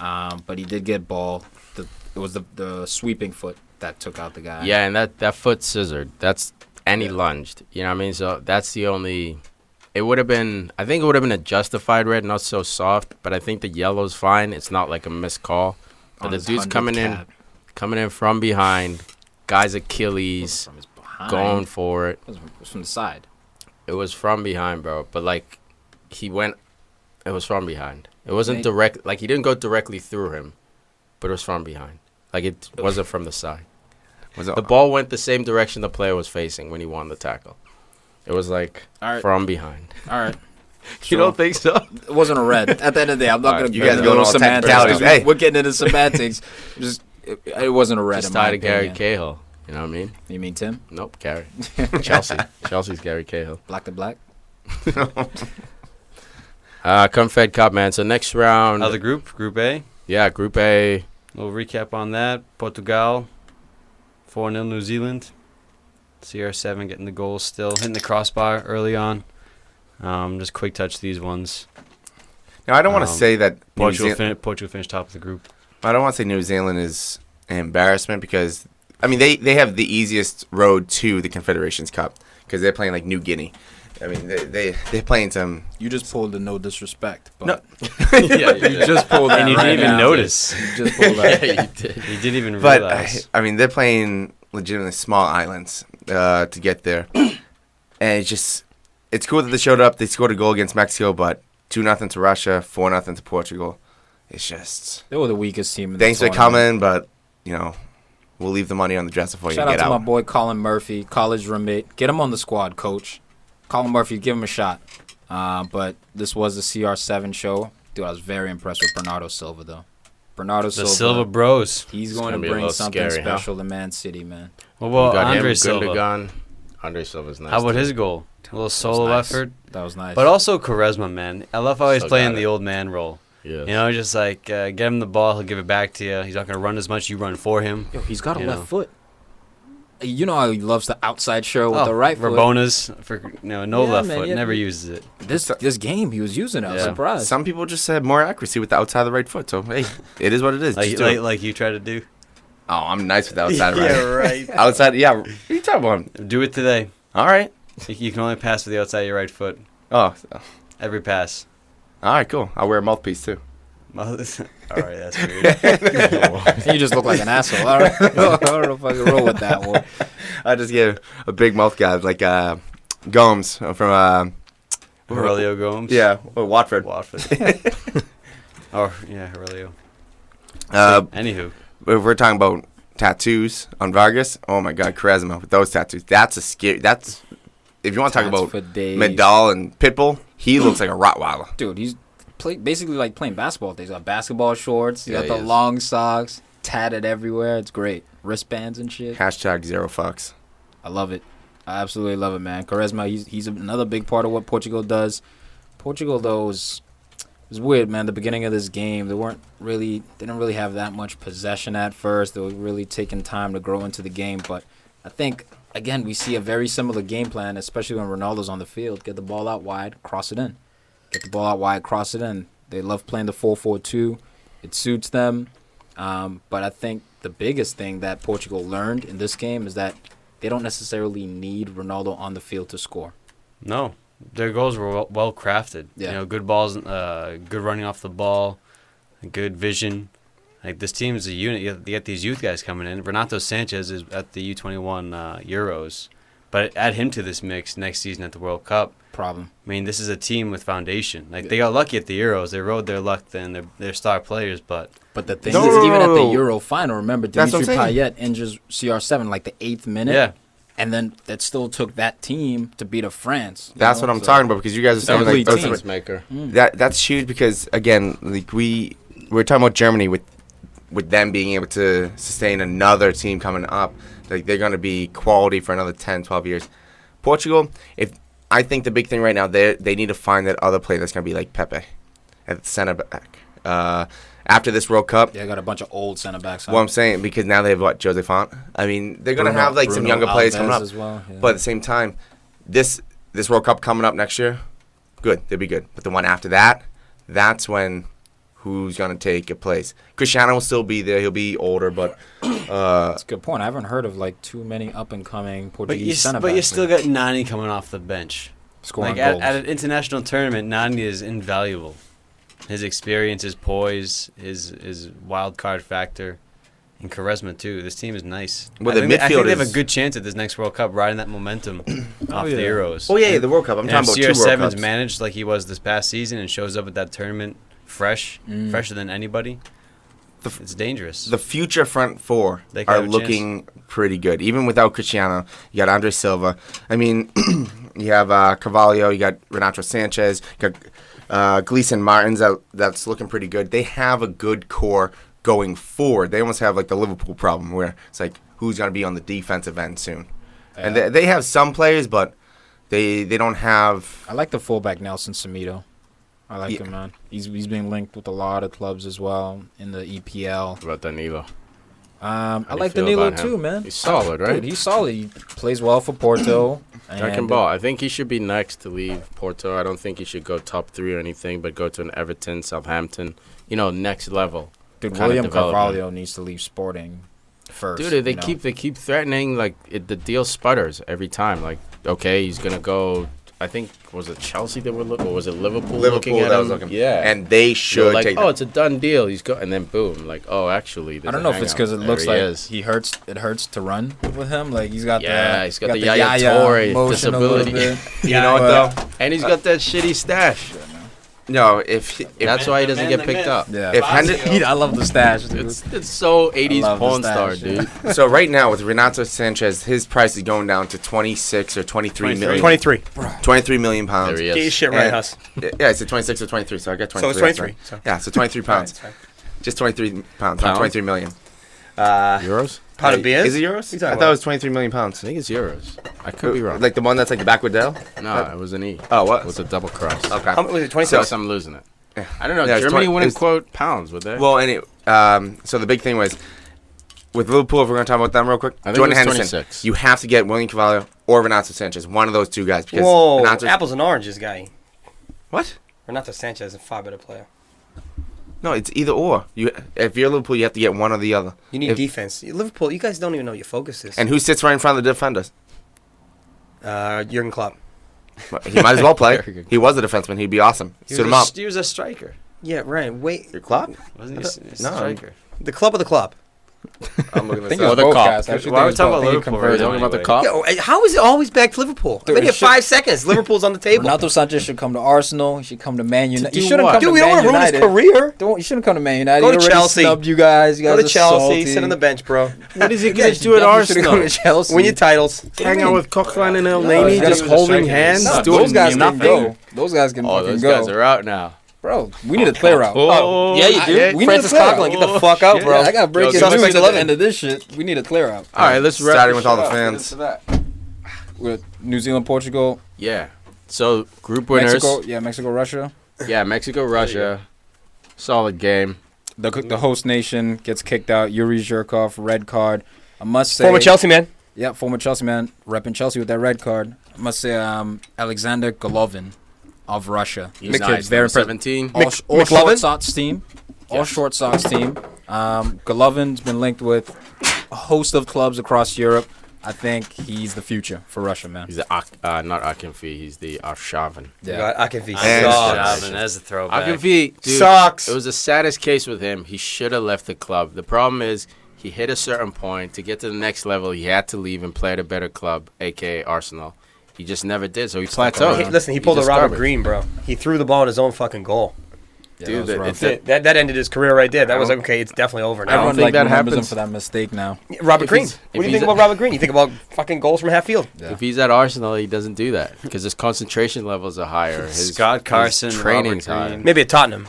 But he did get ball. It was the sweeping foot that took out the guy. Yeah, and that foot scissored. He lunged. You know what I mean? So that's the only. It would have been. I think it would have been a justified red, not so soft. But I think the yellow's fine. It's not like a missed call. But On the his dude's 100th coming in from behind. Guy's Achilles, From his behind. going for it. It was from the side. It was from behind, bro. But like, he went. It was from behind. It wasn't direct. Like, he didn't go directly through him, but it was from behind. Like, it wasn't from the side. The ball went the same direction the player was facing when he won the tackle. It was like from behind. All right. You don't think so? It wasn't a red. At the end of the day, I'm not going to you guys going all semantics. Hey. We're getting into semantics. It wasn't a red. Just in my tied to Gary opinion. Cahill. You know what I mean? You mean Tim? Nope, Gary. Chelsea. Chelsea's Gary Cahill. Black to black. Confed Cup, man. So next round. Other Group A. Yeah, Group A. Little recap on that. Portugal, 4-0 New Zealand. CR7 getting the goal still. Hitting the crossbar early on. Just quick touch these ones. Now, I don't want to say that Portugal finished top of the group. I don't want to say New Zealand is an embarrassment because, I mean, they have the easiest road to the Confederations Cup because they're playing like New Guinea. I mean, they're playing some. You just pulled the no disrespect. But No. Yeah, you just pulled that. And you right didn't even now. notice. You just pulled that. Yeah, you did. You didn't even But realize. I mean, they're playing legitimately small islands to get there, and it's cool that they showed up. They scored a goal against Mexico, but 2-0 to Russia, 4-0 to Portugal. It's just They were the weakest team. In thanks the for tournament. coming, but we'll leave the money on the dresser for you. Shout to out get to out. my boy Colin Murphy, college roommate. Get him on the squad, coach. Colin Murphy, give him a shot. But this was the CR7 show. Dude, I was very impressed with Bernardo Silva, though. Bernardo The Silva. Silva Bros. He's It's going gonna to be a bring little something scary, special to Man City, man. Well, You got Andre him, Silva. Gundogan. Andre Silva's nice. How about too. his goal? A little solo nice. effort. That was nice. But also charisma, man. I love how he's So playing got the it. old man role. Yes. Just like get him the ball, he'll give it back to you. He's not going to run as much. You run for him. Yo, he's got a You left know. foot. You know how he loves the outside show with the right foot. Rabona's for no Yeah, left man, foot. yeah. Never uses it. This game, he was using it. I was Yeah. surprised. Some people just have more accuracy with the outside of the right foot. So hey, it is what it is. Like, Just do it. like you try to do. Oh, I'm nice with the outside right. Yeah, right. Outside, yeah. What are you talking about? Do it today. All right. You can only pass with the outside of your right foot. Oh, Every pass. all right, cool. I'll wear a mouthpiece too. All right, that's weird. You just look like an asshole. All right. I don't know if I can roll with that one. I just get a big mouth guy like Gomes from Aurelio Gomes. Watford. Watford. Aurelio. Anywho. If we're talking about tattoos on Vargas, oh my God, charisma with those tattoos. That's a scary. That's if you want to talk Tats about for days. Medal and Pitbull, he looks like a Rottweiler. Dude, he's basically like playing basketball. He's got basketball shorts. He's Yeah, got the he is. long socks, tatted everywhere. It's great. Wristbands and shit. Hashtag zero fucks. I love it. I absolutely love it, man. Charisma, he's another big part of what Portugal does. Portugal, though, was weird, man. The beginning of this game, they didn't really have that much possession at first. They were really taking time to grow into the game. But I think, again, we see a very similar game plan, especially when Ronaldo's on the field. Get the ball out wide, cross it in. Get the ball out wide, cross it in. They love playing the 4-4-2. It suits them. But I think the biggest thing that Portugal learned in this game is that they don't necessarily need Ronaldo on the field to score. No, their goals were well crafted. Yeah. Good balls, good running off the ball, good vision. Like this team is a unit. You get these youth guys coming in. Renato Sanchez is at the U21 Euros, but add him to this mix next season at the World Cup. Problem. I mean, this is a team with foundation. Like they got lucky at the Euros. They rode their luck. Then they're star players, but But the thing No, is, no, no, even at the no. Euro final, remember, That's what Dimitri I'm saying. Payet injures CR7 like the 8th minute. yeah, And then that still took that team to beat a France. you That's know? what I'm So- talking about because you guys are saying like complete those team. Difference maker. that's huge because again, like we're talking about Germany with them being able to sustain another team coming up. Like they're going to be quality for another 10, 12 years. Portugal, I think the big thing right now, they need to find that other player that's going to be like Pepe at the center back. After this World Cup, Yeah, I got a bunch of old center backs. what I'm saying, because now they have what, Jose Font? I mean, they're going to have like some younger players coming up. As well. Yeah. But at the same time, this World Cup coming up next year, good, they'll be good. But the one after that, that's when who's going to take a place. Cristiano will still be there. He'll be older, but That's a good point. I haven't heard of like too many up and coming Portuguese center backs. but you still got Nani coming off the bench. scoring Like goals. at an international tournament, Nani is invaluable. His experience, his poise, his wild card factor, and charisma too. This team is nice. Well, I the think midfield they have a is- good chance at this next World Cup, riding that momentum off the Euros. oh yeah, the World Cup. I'm And talking if about two World CR7's Cups. managed like he was this past season and shows up at that tournament fresher than anybody. It's dangerous. The future front four They could are have a looking pretty good. Even without Cristiano, you got Andre Silva. I mean, you have Carvalho, you got Renato Sanchez, you got Gleason Martins that's looking pretty good. They have a good core going forward. They almost have like the Liverpool problem where it's like, who's going to be on the defensive end soon? Yeah. And they have some players, but they don't have... I like the fullback Nelson Semedo. I like him, man. He's being linked with a lot of clubs as well in the EPL. What about Danilo? I like Danilo too, man. He's solid, right? Dude, he's solid. He plays well for Porto. Can ball. I think he should be next to leave Porto. I don't think he should go top 3 or anything, but go to an Everton, Southampton. Next level. Dude, William Carvalho needs to leave Sporting first. Dude, they keep threatening, like, the deal sputters every time. Like, okay, he's gonna go. I think, was it Chelsea that were looking, or was it Liverpool looking at him? Yeah, and they should like, take. It's a done deal. He's go, and then boom, like, actually, I don't know if it's because it looks like he hurts. It hurts to run with him. Like he's got the Yaya Toure disability. You know what though? And he's got that shitty stash. No, if that's why he doesn't get picked up. Yeah, I love the stash, dude. It's so 80s porn star, dude. So right now with Renato Sanchez, his price is going down to 26 or 23 million. 23. 23 million pounds. There he is. Get your shit right, Huss. Yeah, it's 26 or 23, so I got 23. So it's 23. So. Yeah, so 23 pounds. Just 23 pounds, not 23 million. Euros? Pound of beers? Is it euros? I thought it was 23 million pounds. I think it's euros. I could be wrong. Like the one that's like the backward Dell? No, it was an E. Oh, what? It was a double cross. Okay. How much was it? 26? So I'm losing it. I don't know. Yeah, Germany wouldn't quote pounds, would they? Well, anyway, so the big thing was with Liverpool, if we're going to talk about them real quick, I think Jordan it was Henderson, 26. you have to get William Carvalho or Renato Sanchez, one of those two guys. Because Whoa, Renato's, apples and oranges, guy. What? Renato Sanchez is a far better player. No, it's either or. If you're Liverpool, you have to get one or the other. You need defense. Liverpool, you guys don't even know what your focus is. And who sits right in front of the defenders? Jurgen Klopp. He might as well play. He was a defenseman. He'd be awesome. Suit him up. He was a striker. Yeah, right. Wait. Your Klopp? Wasn't he a No. striker? The club of the club. I'm looking I at think this it was up. both cop. guys. Actually, Why are we think talking it was about both. Liverpool? He converted. Talking about the Anyway. cop? How is it always back to Liverpool? Dude, Maybe it in 5 seconds. Liverpool's on the table. Renato Sanchez should come to Arsenal. He should come to Man United. do You shouldn't what? come Dude, to we don't Man want to ruin his United. career. You shouldn't come to Man United. Go He to already Chelsea. snubbed you guys. Go to are Chelsea. salty. Sit on the bench, bro. What is he You going guys to do at definitely should've Arsenal? gone to Chelsea. Win your titles. Hang out with Coquelin and No, Elneny, he's just gotta be a holding striker. hands, No, doing those guys can nothing. go. Those guys can fucking Those go. guys are out now. Bro, we need a clear out. Oh, Yeah, you do. yeah. We need Francis a clear out. Coquelin, get the fuck out, bro. I got breaking Yo, news Suspect at 11. the end of this shit. We need a clear out. All right, let's wrap Starting this with all shit the up. fans. With New Zealand, Portugal, Yeah. So, group winners. Mexico, Russia. Yeah, Mexico, Russia. Solid game. The host nation gets kicked out. Yuri Zhirkov, red card. I must say, Former Chelsea man. Yeah, former Chelsea man, repping Chelsea with that red card. I must say, Alexander Golovin of Russia. He's Kid, nice. very Number impressive. 17. All McLovin? short socks team. All Yes. short socks team. Golovin's been linked with a host of clubs across Europe. I think he's the future for Russia, man. He's the not Akinfi. He's the Arshavin. Yeah. Akinfi That's a throwback. Akinfi, dude, sucks. It was the saddest case with him. He should have left the club. The problem is he hit a certain point. To get to the next level, he had to leave and play at a better club, a.k.a. Arsenal. He just never did, so he plateaued. Listen, he pulled a just Robert garbage. Green, bro. He threw the ball in his own fucking goal. Yeah, Dude, that was rough. That ended his career right there. That was like, okay, it's definitely over now. Everyone think like that remembers him happens. for that mistake now. Robert If Green. he's- What do if you he's think a- about Robert Green? You think about fucking goals from half field. Yeah. If he's at Arsenal, he doesn't do that because his concentration levels are higher. His Scott Carson, his training's Robert higher. Green. Maybe at Tottenham.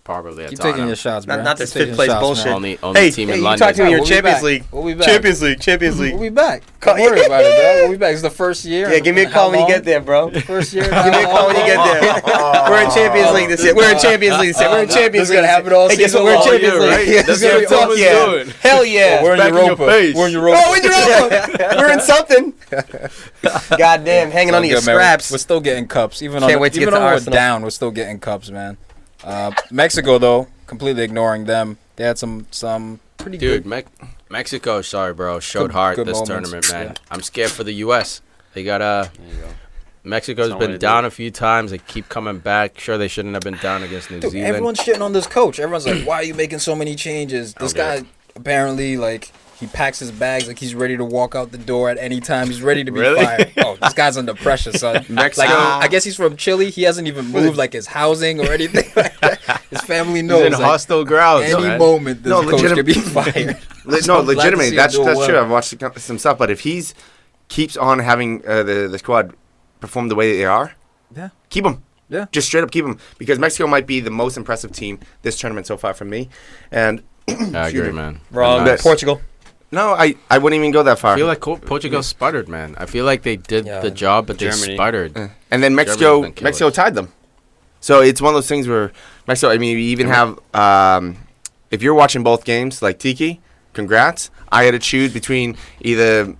Probably at Keep Tottenham. taking your shots, man. Not this Keep taking fifth place shots, bullshit. man. Only Hey, team hey, in you London. talk to me in your We'll be Champions back. League. We'll be back. Champions League. We'll be back. Call- Don't worry about it, dog. We'll be back. It's the first year. Yeah, give me a in call when how you long? get there, bro. First year. Give me a call when you get there. We're in Champions League this year. We're in Champions League this year. We're in Champions This is League. gonna happen all Hey, guess what? season We're in long. Champions Yeah, League. right. Yeah, That's this is what fuck Thomas yeah. doing. Hell yeah. We're in Back in your Europa. face. We're in Europa. Oh, in Europa. We're in something. Goddamn, hanging on to your Good, man. scraps. We're still getting cups. Even Can't on, wait to even get to though we're Arsenal. down, we're still getting cups, man. Mexico, though, completely ignoring them. They had some pretty Dude, good. Mexico, sorry, bro, showed Good- heart good this moments. tournament, man. Yeah. I'm scared for the U.S. They got There you go. Mexico's That's not what been it down did. a few times. They keep coming back. Sure, they shouldn't have been down against New Dude, Zealand. everyone's shitting on this coach. Everyone's like, "Why are you making so many changes?" This Okay. guy apparently, like, He packs his bags like he's ready to walk out the door at any time. He's ready to be Really? fired. Oh, this guy's under pressure, son. Mexico. Like, I guess he's from Chile. He hasn't even moved like his housing or anything like that. His family knows. He's in like, hostile grounds. any man. moment this No, coach could be fired. No, I'm glad to legitimately, see him that's doing true. well. I've watched some stuff, but if he's keeps on having the squad perform the way they are, Yeah. keep him. Yeah. Just straight up keep him, because Mexico might be the most impressive team this tournament so far for me. And I agree, man. Wrong. Nice. Portugal. no, I wouldn't even go that far. I feel like Portugal sputtered, man. I feel like they did the job, but Germany. they sputtered. And then Germany's Mexico been killers. tied them. So it's one of those things where Mexico, I mean, we even have, if you're watching both games, like Tiki, congrats. I had to choose between either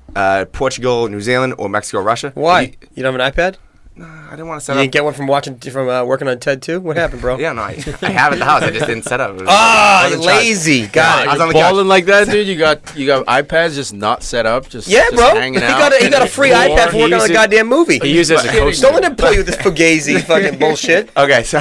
Portugal, New Zealand, or Mexico, Russia. Why? You don't have an iPad? I didn't want to You set up. didn't get one from working on TED too? What happened, bro? Yeah, no, I have it at the house. I just didn't set up. It was- Ah, I you're wasn't charged. lazy. I God. was on the Balling couch. like that, dude. You got iPads just not set up, just Yeah, just bro. hanging He out. got a free iPad for working on a goddamn movie. He used it as a coach. Don't let him play with this fugazi fucking bullshit. Okay, so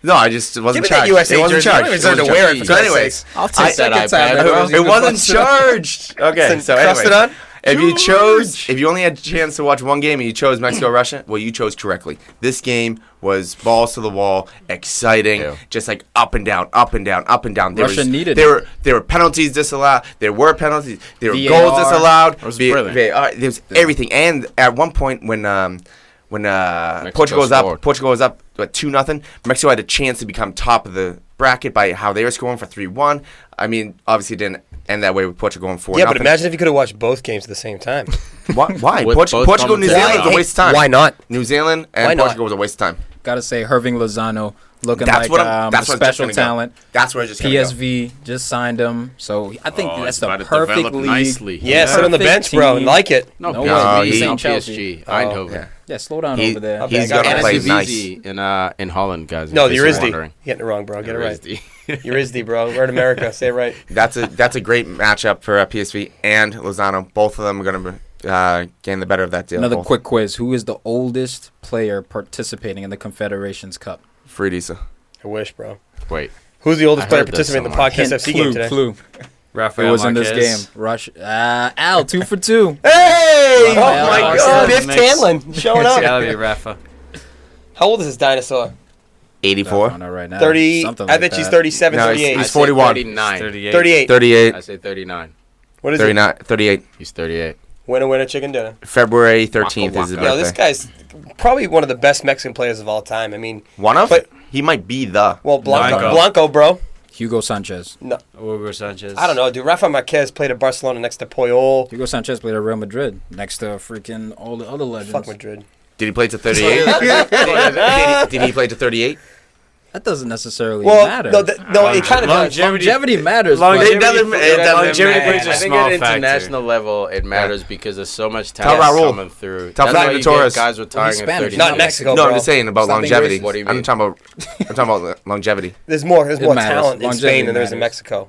no, I just Give wasn't me that charged. USA It wasn't jersey. You charged. don't even deserve to wear it. For So, Christ's anyways, sakes. I'll take that second time iPad. ever. bro. it wasn't charged. Okay, Listen, so trust anyway. it on. If you only had a chance to watch one game and you chose Mexico Russia, well, you chose correctly. This game was balls to the wall, exciting, Yeah. just like up and down, up and down, up and down. Russia needed there were penalties disallowed. There were penalties. There were VAR. goals disallowed. It was brilliant. VAR, there was everything. And at one point when Portugal was up 2-0, Mexico had a chance to become top of the bracket by how they were scoring for 3-1. I mean, obviously it didn't end that way with Portugal going 4-0. Yeah, but imagine if you could have watched both games at the same time. Why? With both Portugal, New Zealand commentators. was a waste of time. Why not? New Zealand and Why not? Portugal was a waste of time. Gotta say, Irving Lozano looking That's like what I'm- that's a what I'm just special gonna go. talent. That's where I just gotta go. PSV just signed him, so I think Oh, that's it's the about to perfect develop league. nicely. Yeah, sit on the Perfect bench, bro. team. Like it. No, No PSV. way. He's on St. Chelsea. PSG. Oh. Eindhoven. Yeah. Yeah, slow down He- over there. Okay, He's I got gonna it. play Eredivisie nice. in Holland, guys. No, in the case you're Irisdi. wondering. Getting it wrong, bro. Get it right. Irisdi. Irisdi, bro. We're in America. Say it right. That's a great matchup for PSV and Lozano. Both of them are going to gain the better of that deal. Another Both. quick quiz: who is the oldest player participating in the Confederations Cup? Farid Issa. I wish, bro. Wait. Who's the oldest I player heard this participating in the somewhere. podcast FC game today? Clue. It Rafael was in this Marquez. game. Rush. Al, 2 for 2. Hey! Rafael Oh my Marquez. God! Biff Makes- Tamlin showing It's up. gotta be Rafa. How old is this dinosaur? 84. Find out right now. 30. Something I like bet she's that. 37, No, 38. he's I say 41. 39. 38. 38. 38. I say 39. What is it? 39. 38. He's 38. Winner, winner, chicken dinner. February 13th Waka is his waka. Yo, this birthday. guy's probably one of the best Mexican players of all time. I mean, One of? But- He might be the. well, Blanco, Blanco. Blanco, bro. Hugo Sanchez. No, Hugo Sanchez. I don't know, dude. Rafa Marquez played at Barcelona next to Puyol. Hugo Sanchez played at Real Madrid next to freaking all the other legends. Fuck Madrid. Did he play to 38? did he play to 38? That doesn't necessarily Well, matter. no, it kind of does. Longevity matters. Longevity- but- Longevity Man, plays a I think small at factor. international level, it matters because there's so much Tell talent Raul. coming through. Tell That's Fernando why you Torres. get guys retiring He's at Spanish. 30. Not in Mexico, No, bro. I'm just saying about Stop being longevity. racist. What do you I'm mean? talking about longevity. There's more matters. talent in Longevity Spain than there is in matters. Mexico.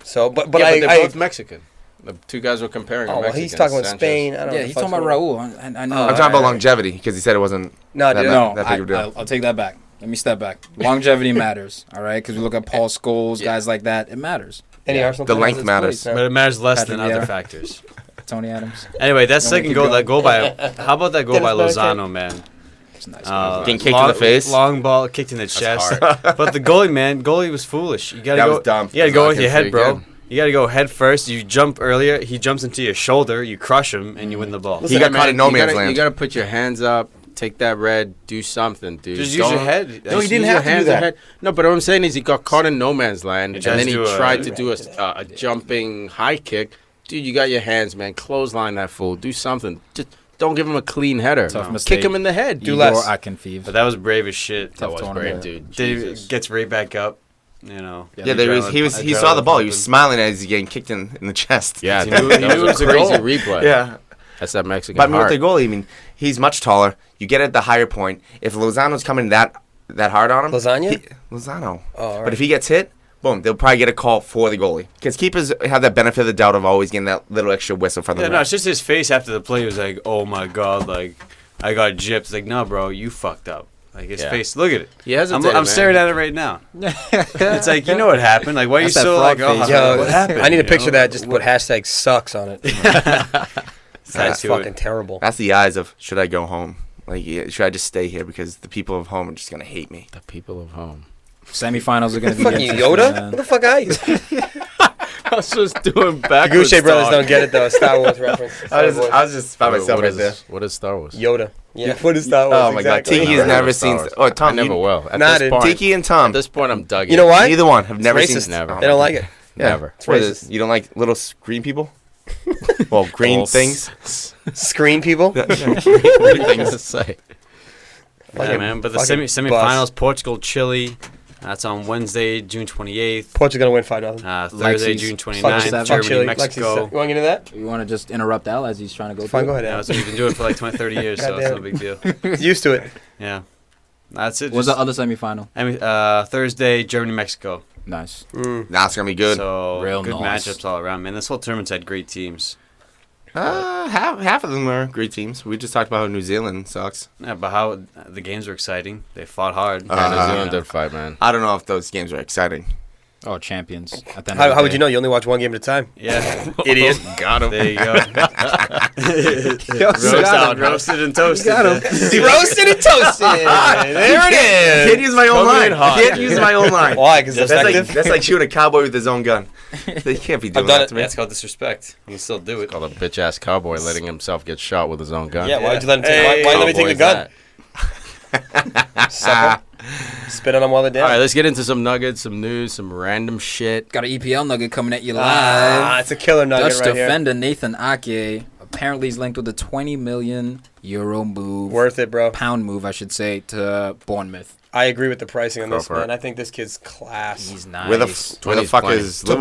So, but Yeah, but I they're both Mexican. The two guys were comparing. oh, well, Mexicans. he's talking about Sanchez. Spain. I don't know. Yeah, what he's the talking fuck's about going on. Raul. I know. I'm talking about longevity because he said it wasn't. No, that dude. bad. No, That big of a deal. I'll take that back. Let me step back. Longevity matters, all right? Because we look at Paul Scholes, Yeah. guys like that. It matters. Any Arsenal The players? length His matters. place. But it matters less Patrick than other Vieira. factors. Tony Adams. Anyway, that Wanna second keep goal, going? that goal by, how about that goal by Dennis Bergkamp. Lozano, man? It's nice. Getting kicked in the face. Long ball, kicked in the chest. But the goalie was foolish. You gotta That go. was dumb. You gotta go with Looking your head, pretty bro. good. You gotta go head first. You jump earlier. He jumps into your shoulder. You crush him, and you win the ball. He got caught in no you man's gotta, land. You got to put your hands up, take that red, do something, dude. Just use your Don't- head. No, he Just didn't use have your to do that. No, but what I'm saying is he got caught in no man's land, and tries then he to do a- tried to do a jumping high kick. Dude, you got your hands, man. Clothesline that fool. Do something. Just don't give him a clean header. Tough mistake. Kick him in the head. Do dude. less. I can feed. But that was brave as shit. That was tournament. brave, dude. He Jesus. gets right back up. You know. Yeah, he saw the ball. He was smiling as he's getting kicked in the chest. Yeah, He dude, knew- that he knew it was was a a crazy goal. replay. Yeah. That's that Mexican But I mean, with heart. the goalie, I mean, he's much taller. You get at the higher point. If Lozano's coming that hard on him, Lasagna? Lozano. Oh, all right. But if he gets hit, boom, they'll probably get a call for the goalie. Because keepers have that benefit of the doubt of always getting that little extra whistle from the Yeah, no, ref. it's just his face after the play was like, oh my god, like, I got gypped. It's like, no, bro, you fucked up. Like his face. Look at it. He hesitated, I'm staring at it right now. It's like, you know what happened. Like, why are you That's that so frog like, face. Yo, what happened? I need a You picture of know? that. Just put hashtag sucks on it. That's Tattoo fucking it. terrible. That's the eyes of, should I go home? Like, yeah, should I just stay here because the people of home are just going to hate me? The people of home. Semifinals are going to be Fuck you, interesting, Yoda? man. What the fuck are you? I was just doing The backwards. Gouche brothers don't get it though. Star Wars reference. I was just by myself What right is- there. What is Star Wars? Yoda. Yeah. What is Star Wars? Oh my god, exactly? Tiki No, has I never never seen. Star Wars. Oh, Tom, I never you, will. At Not this in point, Tiki and at Tom. this point, I'm dug in. You know why? Neither one have never racist. seen. Never. They don't like it. Yeah. Never. It's What racist. is it? You don't like little green people? Well, green Well, things. Screen people. Great things to say. Yeah, Fucking- man. But the fucking semifinals, Portugal, Chile. That's on Wednesday, June 28th. Portugal gonna win 5-0. Thursday, Lexi's June Fuck 29th, Chile. Germany, Lexi's Mexico. You want to get into that? You want to just interrupt Al as he's trying to go Fine, through go it? ahead. Yeah, so we've been doing it for like 20, 30 years, so it's no Goddamn. big deal. Used to it. Yeah. That's it. What's Just- the other semifinal? Thursday, Germany, Mexico. Nice. Nah, it's gonna be good. So Real good nice. matchups all around, man. This whole tournament's had great teams. Half of them are great teams. We just talked about how New Zealand sucks. Yeah, but how the games were exciting. They fought hard. Yeah, New Uh, Zealand did fight, man. I don't know if those games are exciting. Oh, champions. At the end of How the would day. you know? You only watch one game at a time. Yeah. Idiot. Got him. There you go. got him. Roasted and toasted. Roasted and toasted. There it I can't is. use my own Coming line. in hot. I can't use my own line. Why? Because it's effective. That's like shooting a cowboy with his own gun. They can't be doing done that it. to me. That's called disrespect. You can still do it. Called a bitch ass cowboy letting himself get shot with his own gun. Yeah. Why would you let him Hey, take? Why let me take the Cowboy's gun? that. Sucker. Spit on him while they're All right, down. let's get into some nuggets, some news, some random shit. Got an EPL nugget coming at you live. It's a killer nugget Dutch right here. defender Nathan Ake apparently is linked with a 20 million euro move. Worth it, bro. Pound move, I should say, to Bournemouth. I agree with the pricing on Go this, for it. man. I think this kid's class. He's nice. Where the fuck 20's is plenty.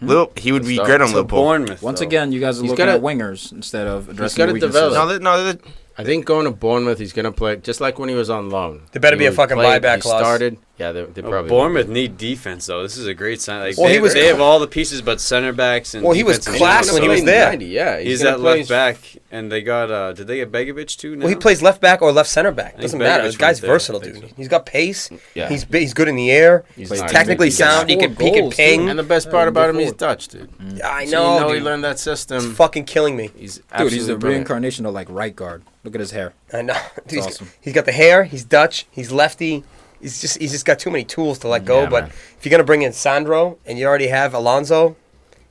Liverpool? He would be Start. great on To Liverpool. Bournemouth. Once though. again, you guys are He's looking gotta- at wingers instead of addressing gotta the weaknesses. develop. No, I think going to Bournemouth, he's going to play just like when he was on loan. There better be a He fucking played, buyback he clause. started. Yeah, they probably Bournemouth need defense though. This is a great sign. Like Well, he was they have all the pieces, but center backs and Well, he was defensive class ends, when he so was there. 90, yeah, He's gonna at play left back, and they got. Did they get Begovic too? Now? Well, he plays left back or left center back. Doesn't Begovic matter. This guy's right there. versatile, I think dude. so. He's got pace. Yeah. He's good in the air. He's He's nice. technically He's sound. He got can 4 goals, ping. And the best part about him, he's Dutch, dude. I So know, he dude. learned that It's system. fucking killing me. He's Dude, he's the absolutely brilliant. reincarnation of like right guard. Look at his hair. I know. Dude, awesome. he's got the hair. He's Dutch. He's lefty. He's just got too many tools to let go. Yeah, but man. if you're gonna bring in Sandro and you already have Alonso,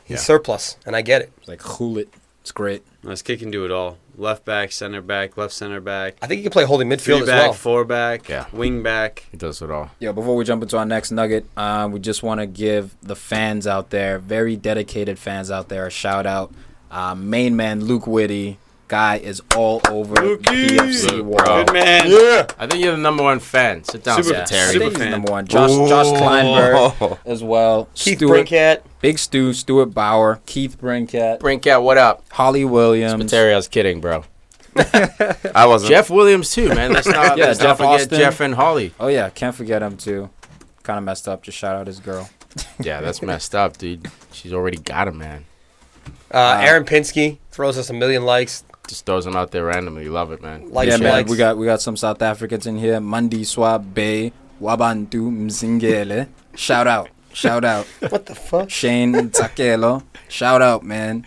he's Yeah. surplus, and I get it. It's like Hulit. It's great. This kid can do it all. Left back, center back, left center back, I think he can play holding midfield 3 as back, well. 4 back, Yeah. wing back. He does it all. Yeah, before we jump into our next nugget, we just want to give the fans out there, very dedicated fans out there, a shout out. Main man Luke Whitty, guy is all over Lukey! PFC Look, world. bro. Good man. Yeah. I think you're the number one fan. Sit down, Super- Yeah, Terry. I super think he's fan. number one. Josh Kleinberg as well. Keith Stuart, Brinkett. Big Stu, Stuart Bauer, Keith Brinkett, Brinkat, what up? Holly Williams. Terry, I was kidding, bro. I wasn't. Jeff Williams too, man. Let's not, Yeah, let's Jeff not forget Austin. Jeff and Holly. Oh yeah, can't forget him too. Kind of messed up. Just shout out his girl. Yeah, that's messed up, dude. She's already got him, man. Aaron Pinsky throws us a million likes. Just throws him out there randomly. Love it, man. Likes Yeah, and man. likes. We got some South Africans in here. Mandi Swabe, Wabantu Mzingele. Shout out. What the fuck? Shane Takelo. Shout out, man.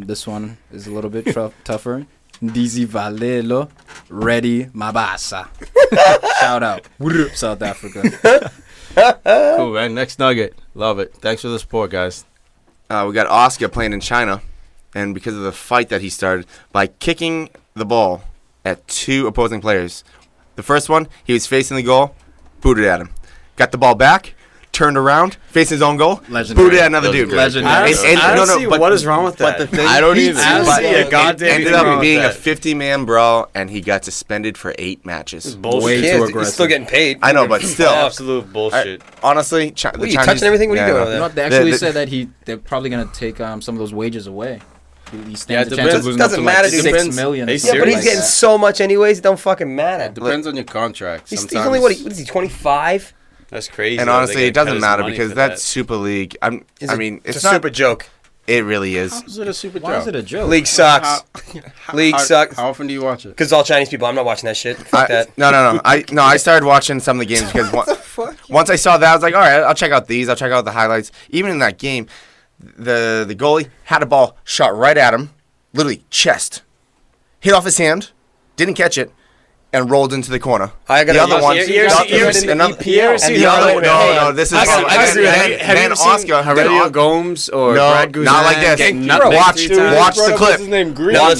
This one is a little bit tougher. Ndizi Valelo. Ready Mabasa. Shout out. What up, South Africa? Cool, man. Next nugget. Love it. Thanks for the support, guys. We got Oscar playing in China, and because of the fight that he started by kicking the ball at 2 opposing players. The first one, he was facing the goal, booted at him. Got the ball back, turned around, facing his own goal, Legendary. booted at another Those are dude. great. Legendary. I don't see what is wrong with that. But the thing, I don't he- either. I don't but see a goddamn it ended thing wrong up with being a that. 50-man brawl, and he got suspended for 8 matches. Bullshit. Way He too is. He's aggressive. still getting paid. I know, but still, Absolute bullshit. honestly, What are you touching everything? What are you doing over there? No, they actually The- said that they're probably gonna take some of those wages away. He stands Yeah, a it chance depends. of losing Doesn't up to matter, like dude. 6 Depends. million. Are or you something Yeah, but he's like getting that. so much anyways. It don't fucking matter. Depends on your contract. He's Sometimes only what is he? 25? That's crazy. And though. honestly, They it gotta cut doesn't his matter money because for that's Super League. It's a it's super not. joke. It really is. How's it a super Why joke? is it a joke? League sucks. League sucks. How often do you watch it? Because it's all Chinese people. I'm not watching that shit. Fuck that. No. I started watching some of the games because once I saw that, I was like, all right, I'll check out these. I'll check out the highlights. Even in that game, the goalie had a ball shot right at him, literally chest, hit off his hand, didn't catch it, and rolled into the corner. I got the other one. You ever seen No, this is then Oscar Dario Gomes or Brad Guzan. not like this. Watch the clip.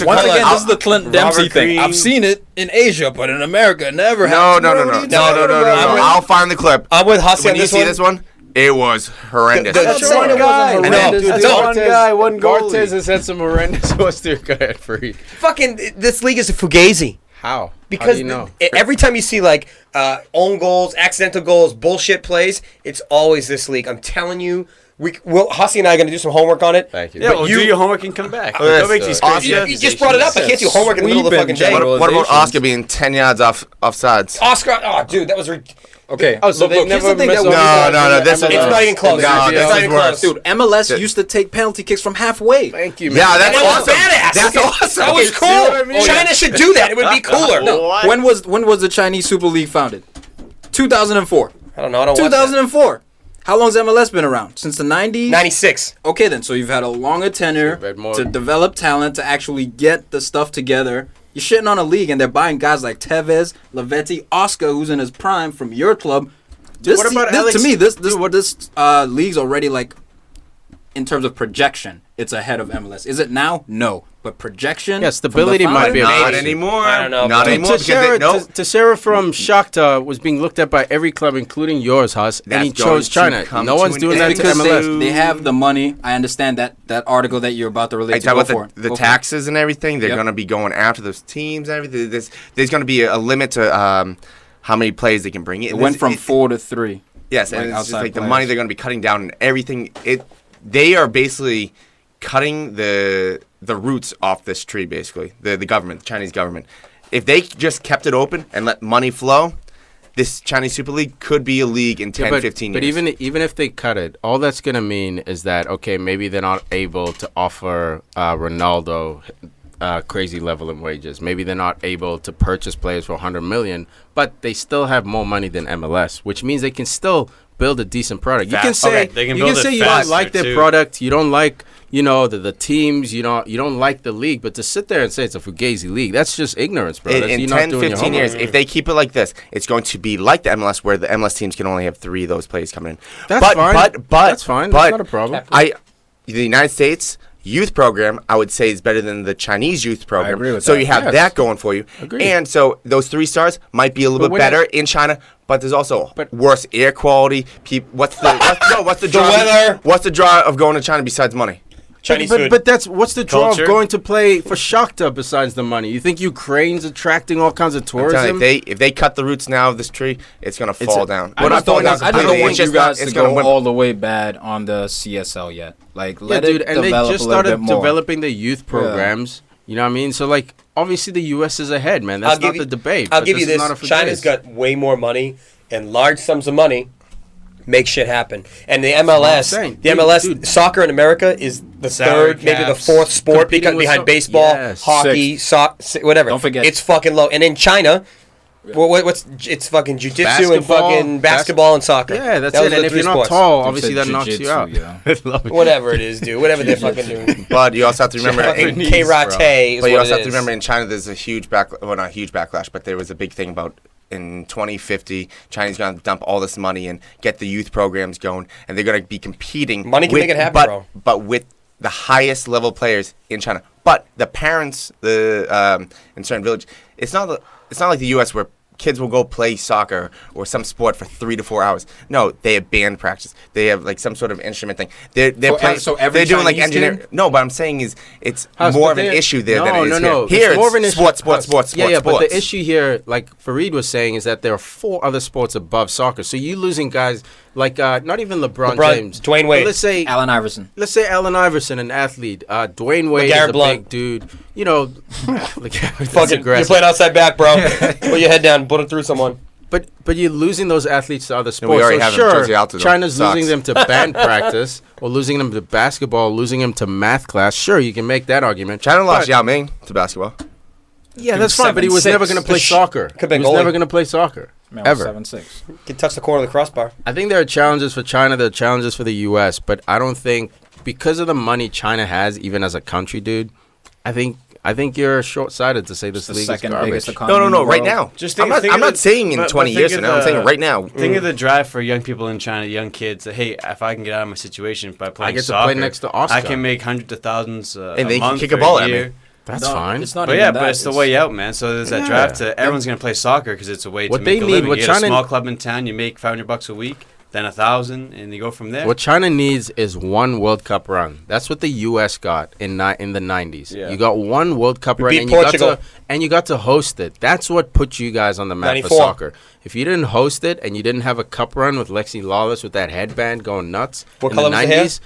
Once again, this is the Clint Dempsey thing. I've seen it in Asia, but in America, it never No. happened. I'll find the clip. I'm with Hussey When on you this see one. this one, it was horrendous. That's one guy. That's one guy, one goalie. Bartez has had some horrendous. What's their guy at Farid? Fucking, this league is a fugazi. How? Because How do you know? Every time you see like own goals, accidental goals, bullshit plays, it's always this league. I'm telling you, Hussey and I are going to do some homework on it. Thank you. Yeah, well, do your homework and come back. Yes, Don't make these crazy You just brought it up. I can't do homework in the middle of the fucking day. What about Oscar being 10 yards offsides? Oscar, oh dude, that was Okay. Oh, so they here's never the thing mess that up. No, this is It's not even close. No, It's this not is even worse. close. Dude, MLS used to take penalty kicks from halfway. Thank you, man. Yeah, that's That was awesome. badass. That's awesome. That was See what I cool. mean? China should do that. It would be cooler. When was the Chinese Super League founded? 2004. I don't know. I don't watch that. 2004. How long's MLS been around? Since the 90s? 96. Okay, then. So you've had a longer tenure to develop talent, to actually get the stuff together. You're shitting on a league, and they're buying guys like Tevez, Lavetti, Oscar, who's in his prime from your club. What about Alex? To me, this league's already like, in terms of projection, it's ahead of MLS. Is it now? No, but projection. Yeah, stability from the might be a founder? Not anymore. I don't know, Not bro. anymore. Teixeira from Shakhtar was being looked at by every club, including yours, Huss, and he That's going chose to China. come No to one's an doing that end to Because MLS. they have the money. I understand that article that you're about to relate I to. talk Go about for it. the Go for it. taxes and everything. They're Yep. going to be going after those teams and everything. There's going to be a limit to how many players they can bring in. It went from 4 to 3. Yes, like and it's just outside like the players. money they're going to be cutting down and everything. They are basically cutting the roots off this tree. Basically, the government, the Chinese government. If they just kept it open and let money flow, this Chinese Super League could be a league in 10, 15 years. But even if they cut it, all that's going to mean is that, okay, maybe they're not able to offer Ronaldo crazy level in wages. Maybe they're not able to purchase players for $100 million, but they still have more money than MLS, which means they can still build a decent product. You can say They can you build can it say you don't faster, like their too. product, you don't like the teams, you don't like the league, but to sit there and say it's a fugazi league, that's just ignorance, bro. in You're not 10, doing your 15 years, homework. if they keep it like this, it's going to be like the MLS, where the MLS teams can only have 3 of those players coming in. That's fine. But That's fine. That's not a problem. The United States youth program, I would say, is better than the Chinese youth program. agree with so that. you have Yes. that going for you. Agreed. And so those 3 stars might be a little But bit when better in China, but there's also But- worse air quality. What's the draw? weather. What's the draw of going to China besides money? Chinese but, food. but that's what's the draw Culture. of going to play for Shakhtar besides the money? You think Ukraine's attracting all kinds of I'm telling tourism? you, if they cut the roots now of this tree, it's gonna fall down. I just don't want It's you just guys not- it's to gonna go win. all the way bad on the CSL yet. Like, Yeah, let dude, it and they develop just a little bit started more. developing the youth programs. You know what I mean? So, like, obviously the U.S. is ahead, man. That's not the debate. I'll but give you is this. not a China's debate. got way more money and large sums of money. Make shit happen. And the what I'm MLS, saying. the Dude, MLS, dude. soccer in America is the Salary third, maybe the caps. 4th sport Competing with behind so- baseball, Yes. hockey, whatever. Don't forget- It's fucking low. And in China, it's fucking jiu-jitsu and fucking basketball and soccer. Yeah, that's Those it. are And the if 3 you're not sports. tall, Don't obviously say that knocks you jiu-jitsu, out. yeah. I love it. Whatever it is, dude. Whatever they're fucking doing. But you also have to remember, Fucking Japanese, karate is but you what also it have to is. remember in China there's a huge not a huge backlash, but there was a big thing about in 2050, China's going to dump all this money and get the youth programs going, and they're going to be competing. Money can make it happen, bro. But with the highest level players in China. But the parents, in certain villages, it's not like the U.S. where kids will go play soccer or some sport for 3 to 4 hours. No, they have band practice. They have like some sort of instrument thing. They're playing. so every they're doing like Chinese engineering. team? No, but I'm saying is it's House, more but of an they- issue there than it is no. here. Here It's more of an issue. sports. Yeah, but the issue here, like Farid was saying, is that there are 4 other sports above soccer. So you losing guys like not even LeBron James, Dwayne Wade. But let's say Allen Iverson. Allen Iverson, an athlete. Dwayne Wade is LeGarrette a Blount. big dude. You know, that's Fucking, you're aggressive. playing outside back, bro. Put your head down. Put it through someone. But you're losing those athletes to other we sports. already So have them. sure, Jersey Altitude China's sucks. losing them to band practice or losing them to basketball, losing them to math class. Sure, you can make that argument. China lost But- Yao Ming to basketball. Yeah, that's fine, but he was 7'6". never going to play soccer. Could've been He was goalie. never going to play soccer. Man, was Ever. 7'6". Can touch the corner of the crossbar. I think there are challenges for China, there are challenges for the U.S., but I don't think, because of the money China has, even as a country, dude, I think you're short-sighted to say this The league is second garbage. biggest economy. No, in the right world. now. Just I'm think not of saying in but 20 think years of from now. I'm saying right now. Think of the drive for young people in China, young kids. That, hey, if I can get out of my situation by playing get to soccer, play next to Oscar. I can make hundreds of thousands And a they can month kick a or ball at me. year. That's No, fine. It's not But even yeah, that. but it's the way out, man. So there's that Yeah. drive to everyone's gonna play soccer because it's a way What to they make a need, living. what You get a China- small club in town, you make $500 a week, then 1,000, and you go from there. What China needs is one World Cup run. That's what the U.S. got in the 90s. Yeah. You got one World Cup We run, beat and Portugal. you got to host it. That's what put you guys on the map for 94. soccer. If you didn't host it and you didn't have a cup run with Lexi Lawless with that headband going nuts What in color the was the hair? 90s,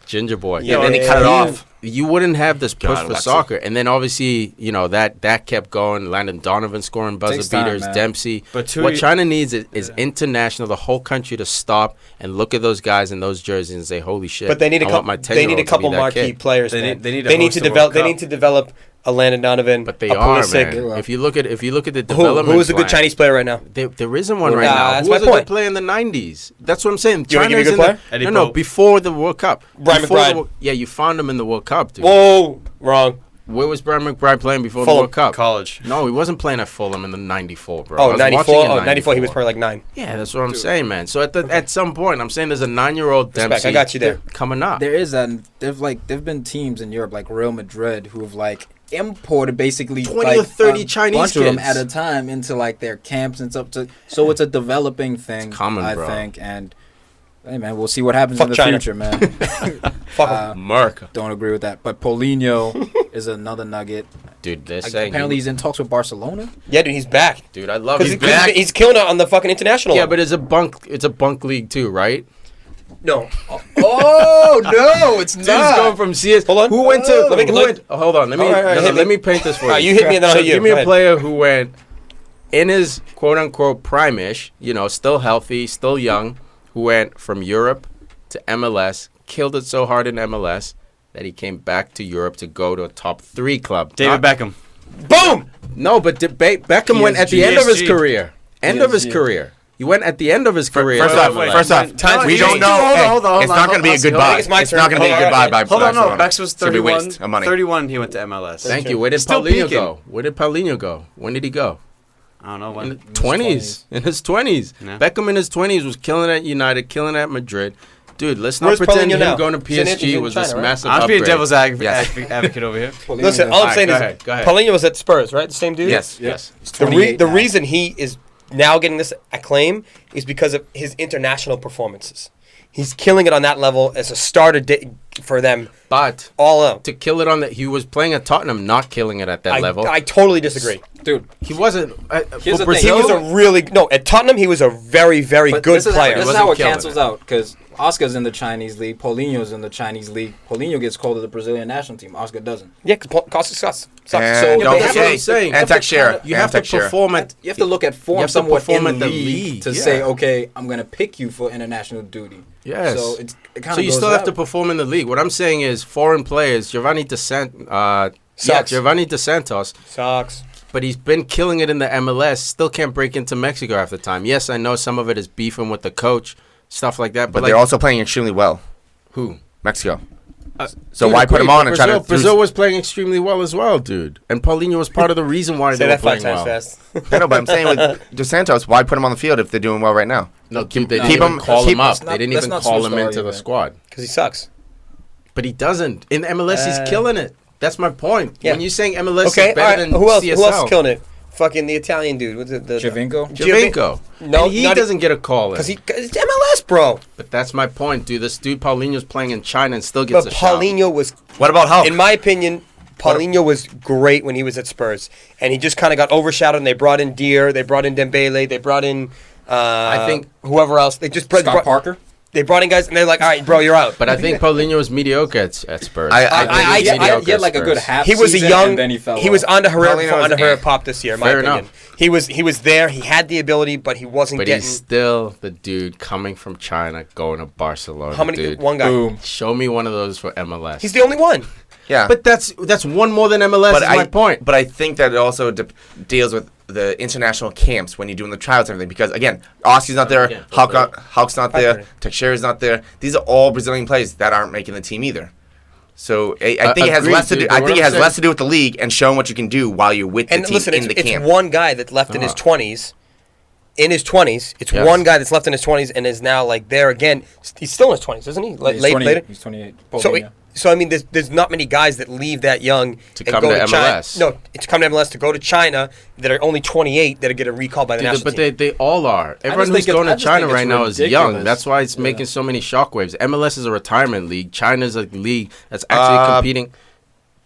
Ginger boy. Yeah, then he cut it off. You wouldn't have this push God, for Lexi. soccer, and then obviously that kept going. Landon Donovan scoring buzzer Takes time, beaters, man. Dempsey. But What China needs is international, the whole country to stop and look at those guys in those jerseys and say, "Holy shit!" But they need a I couple. want my They need a 10-year-old to be couple that marquee kid. players. They man. need- they need to They need host to the World develop. They Cup. need to develop a Landon Donovan. But they a are, Pulisic. man. will. If you look at the development, Who's a good plan, Chinese player right now? There isn't one Nah, right now. that's Who was my a point. good player in the '90s? That's what I'm saying. You wanna give me a China's good in the- player? Eddie No, Pope. before the World Cup. Brian Before the McBride. Wo- yeah, you found him in the World Cup, dude. Whoa, wrong. Where was Brian McBride playing before Fulham. the World Cup? college. No, he wasn't playing at Fulham in the '94, bro. I Oh, was 94. watching in Oh, 94. He was probably like 9. Yeah, that's what I'm saying, man. So at some point, I'm saying there's a 9-year-old Respect, Dempsey. I got you there. Coming up. There is that. There've been teams in Europe like Real Madrid who have like imported basically 20 like, or 30 a Chinese bunch of them kids. at a time into like their camps and stuff. So it's a developing thing, It's common, I bro. think. And hey, man, we'll see what happens Fuck in the China. future, man. Fuck 'em. America. Don't agree with that. But Paulinho is another nugget. Dude, they're Like, saying apparently he's in talks with Barcelona. Yeah, dude, he's back. Dude, I love Because him. he's killing it on the fucking international. Yeah, level. but it's a bunk league too, right? no. Oh no, it's Dude's going from CS. Hold on. Who went to? Let me- who let- went, hold on. Let me All right, hit me. let me paint this for you. All right, you hit me and then I'll So hit you. give me Go a ahead. player who went in his quote unquote prime-ish, still healthy, still young, who went from Europe to MLS, killed it so hard in MLS that he came back to Europe to go to a top 3 club. David Not- Beckham. Boom. No, but Beckham went at the end of his PSG. career. End of his PSG. carear. He went at the end of his career. First Wait, off, wait, first wait. off, Time we for don't you. know. Hold on, It's not going to be a Hussey, goodbye. I think it's my It's turn. not going to be a Hold on, goodbye by Hold on, no. Barcelona. Bex was It's gonna be 31. waste of money. 31, he went to MLS. Thank you. Where did Still Paulinho peaking. go? Where did Paulinho go? When did he go? I don't know In when. the 20s. In his 20s. Yeah. Beckham in his 20s was killing at United, killing at Madrid. Dude, let's not Where's pretend Paulinho him now? going to He's in PSG was China, this right? massive I'm being upgrade. devil's Yes. advocate over here. Listen, all I'm Alright, saying go is ahead, go ahead. Paulinho was at Spurs, right? The same dude? Yes. Yes. The reason he is now getting this acclaim is because of his international performances. He's killing it on that level as a starter for them But all out. to kill it on that, he was playing at Tottenham, not killing it at that level. I totally disagree. dude. He wasn't. Here's for the thing. He Brazil, was a really at Tottenham. He was a very, very But good this is player. This is Wasn't how it killing cancels it. out because Oscar's in the Chinese league, Paulinho's in the Chinese league. Paulinho gets called to the Brazilian national team. Oscar doesn't. Yeah, because Costa sucks. And So don't they have that's to- what I'm forget, saying. and Teixeira. You have to And Teixeira. perform at. You have to look at You form have to somewhat perform in at the league league, to yeah. say, okay, I'm gonna pick you for international duty. Yes. So it kind of So you still have to perform in the league. What I'm saying is, foreign players, Giovanni Sucks. Giovanni Dos Santos, Sucks. but he's been killing it in the MLS. Still can't break into Mexico half the time. Yes, I know some of it is beefing with the coach, stuff like that. But But they're like, also playing extremely well. who? Mexico. So Dude, why put agreed, him on but and try to? Brazil was playing extremely well as well, dude. And Paulinho was part of the reason why Say they were that 5 playing times well. fast. I know, but I'm saying with Dos Santos, why put him on the field if they're doing well right now? No, they didn't keep even him- call keep- him up. that's They not- didn't that's even not call him superstar into the even. squad. Because he sucks. But he doesn't. In MLS, he's killing it. That's my point. Yeah. When you're saying MLS Okay, is all better right. than Who else? CSL. Who else is killing it? Fucking the Italian dude. What's it? Giovinco? Giovinco. No, and he not- doesn't get a call in. Because it's MLS, bro. But that's my point, dude. This dude Paulinho's playing in China and still gets But a shot. Paulinho was, What about Hulk? in my opinion, Paulinho was great when he was at Spurs, and he just kind of got overshadowed. And they brought in Deere, they brought in Dembele, they brought in, I think whoever else. They just Scott Parker. They brought in guys, and they're like, all right, bro, you're out. But I think Paulinho was mediocre at Spurs. He had like a good half. He was a season, young. and then he fell. He was off. on to Herrera Paulinho before was on to Herrera ant. popped this year. In my Fair opinion, enough. he was there. He had the ability, but he wasn't But getting. he's still the dude coming from China going to Barcelona. How many? Dude. One guy. Boom. Show me one of those for MLS. He's the only one. Yeah. But that's one more than MLS. Is my point. But I think that it also deals with the international camps when you're doing the tryouts and everything. Because again, Ossie's not there, Hulk's not there, Teixeira's not there. These are all Brazilian players that aren't making the team either. So I think it has less to do. I think it has less to do with the league and showing what you can do while you're with the And team listen, in the camp. it's one guy that left in his 20s. In his 20s, it's one guy that's left in his 20s and is now like there again. He's still in his 20s, isn't he? Yeah, he's 28. Later. He's 28. So I mean, there's not many guys that leave that young To and come go to China. MLS. No, to come to MLS to go to China that are only 28 that are getting recalled by the national But team. they all are. Everyone think who's going I to just China think right it's now is ridiculous. young. That's why it's making so many shockwaves. MLS is a retirement league. China's a league that's actually competing.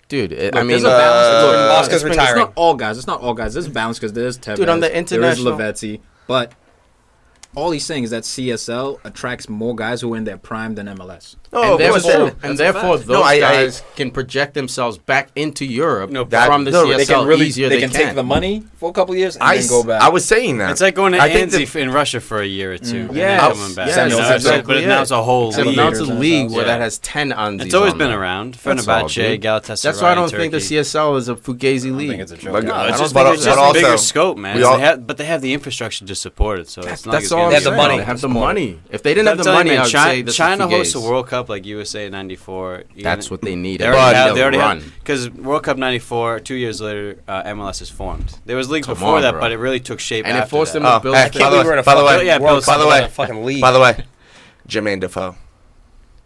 Dude, I mean, there's a balance. Oscar's It's retiring. not all guys. It's not all guys. There's balance because there's Tevez. Dude, on the international- there is Lavezzi, but all he's saying is that CSL attracts more guys who are in their prime than MLS. and therefore, That's a fact. those guys can project themselves back into Europe from the CSL They can really easier they can take the money for a couple of years and then go back. I was saying that. It's like going to I think Anzi in Russia for a year or two. Yeah, And coming back. yeah, You know, that's it's like- exactly but now it's a whole Except league. now it's a league where Yeah. that has 10 Anzis. It's always on been there. around. That's all, Fenerbahce, dude. Galatasaray, That's why I don't think the Turkey. CSL is a Fugazi I league. think it's a joke. But- No, I it's don't- just, but- it's just but a also- bigger scope, man. we all- But they have the infrastructure to support it, so it's not That's like all. They have the I'm money. saying. They have the money. If they didn't have the I'm telling money, you, I would say this China is hosts a Fugazi. World Cup like USA in '94. That's what they need. They already They'll have run. because World Cup '94. 2 years later, MLS is formed. There was leagues Come before on, that, bro. but it really took shape. And it after forced that. them to build. hey, I can't believe we're in a by the way, fucking World by the Cup way, in a fucking league. by the way, Jermaine Defoe.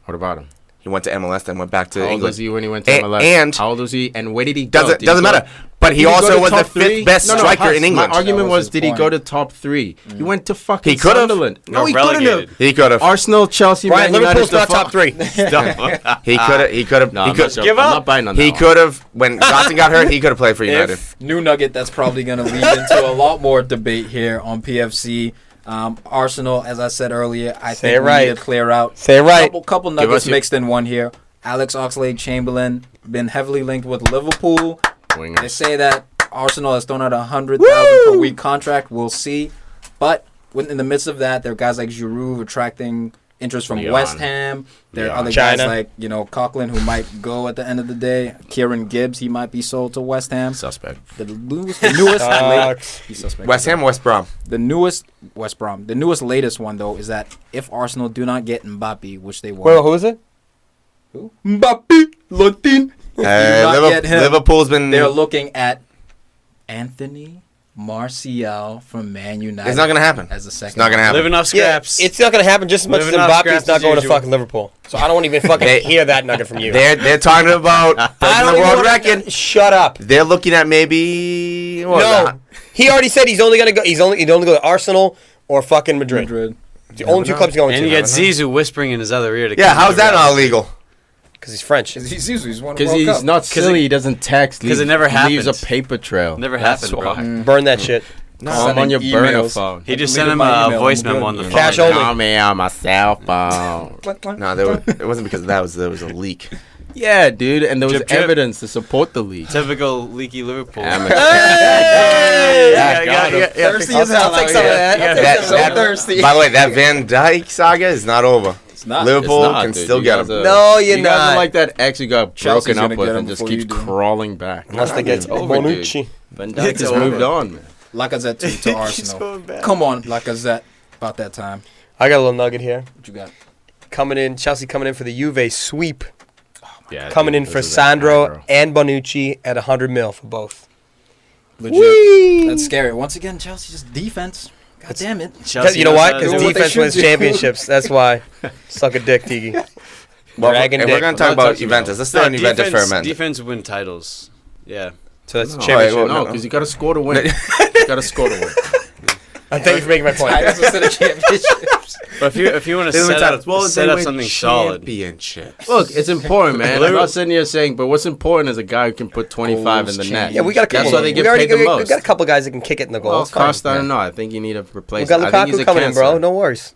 What about him? He went to MLS, then went back to How old England. was he when he went to And- MLS? and- how old was he? And where did he go? Doesn't Did he go- matter. But he Did go also to was the top fifth three? best striker Huss, in England. My argument That was was, his did he point. go to top 3? He went to fucking He could've. Sunderland. No, he couldn't relegated. have. He could have. Arsenal, Chelsea, Brian, Man United. Liverpool's not top 3. He could have. He could have. No, he I'm could. not sure. Give I'm up. not buying on that He one. could have. When Johnson got hurt, he could have played for United. New nugget that's probably going to lead into a lot more debate here on PFC. Arsenal, as I said earlier, I Say think it we right. need to clear out. Say it right. Couple us nuggets your- mixed in one here. Alex Oxlade-Chamberlain been heavily linked with Liverpool. They Wingers. say that Arsenal has thrown out a $100,000 per week contract. We'll see. But in the midst of that, there are guys like Giroud attracting interest from Leon. West Ham. There are Leon. other China. guys like, Coughlin who might go at the end of the day. Kieran Gibbs, he might be sold to West Ham. Suspect. The newest he's suspect. West Ham, or West Brom. The newest West Brom. The newest latest one though is that if Arsenal do not get Mbappe, which they want. Well, who is it? Who? Mbappe, Latin. If they do not get him, Liverpool's been. they're looking at Anthony Martial from Man United. It's not gonna happen. As a second. It's not gonna happen. Living off Yeah, scraps. it's not going to happen just as much as Living off Mbappe's scraps not as going to usual. fucking Liverpool. So I don't even fucking hear that nugget from you. They're talking about I breaking don't the even world wanna- record. Shut up. They're looking at maybe. What was No, that? he already said he's only going to go. He'd only go to Arsenal or fucking Madrid. Madrid. It's the only two clubs he's going and to. you get Zizou whispering in his other ear. Yeah, how's that not illegal? Because he's French. He's won a Because World he's Cup. not silly. He doesn't text. 'cause it leave- never Leaves a happened. paper trail. Never That's happened, bro. why. Burn that shit. Call him on your Sending burner emails. phone. He just Deleted sent him my a email. voice I'm memo good. on the phone. Cash only. Call me on my cell phone. No, it wasn't because of that. There was a leak. Yeah, dude, and there was Drip, drip. evidence to support the league. Typical leaky Liverpool. Amateur. Thirsty as hell. I'll take some of that. By the way, that Van Dijk saga is not over. It's not. Liverpool It's not, can dude. still You get guys him. are- No, you're you guys not. are like that ex you got Chelsea's broken up gonna with get him and just before keeps you do. crawling back. Unless they get It's over, dude. Bonucci. Van Dijk It's has over. moved on, man. Lacazette to Arsenal. Come on, Lacazette. About that time. I got a little nugget here. What you got? Coming in, Chelsea coming in for the Juve sweep. Yeah, Coming dude, in this for is Sandro aggro. and Bonucci at 100 mil for both. Legit. That's scary. Once again, Chelsea just defense. God damn it. Chelsea You know why? knows Because how to do it. defense wins championships. That's why. Suck a dick, Tiki. Well, Dragon if dick. we're going to talk Not about touching Juventus, let's No, stay on Juventus for a minute. defense win titles. Yeah. So that's No, championship. well, no, no. because you got to score to win. You got to score to win. Thank you for making my point. Instead of championships. But if you want to They win set titles. Well, up, they set up win something solid. championships. Look, it's important, man. I'm not sitting here saying, but what's important is a guy who can put 25 in the net. Yeah, we got a couple. That's why they get we already paid the got, we most. got a couple guys that can kick it in the goal. Well, It's fine. Costa, I don't know. I think you need to We replace got him. I think he's Lukaku a coming in, bro. cancer. No worries.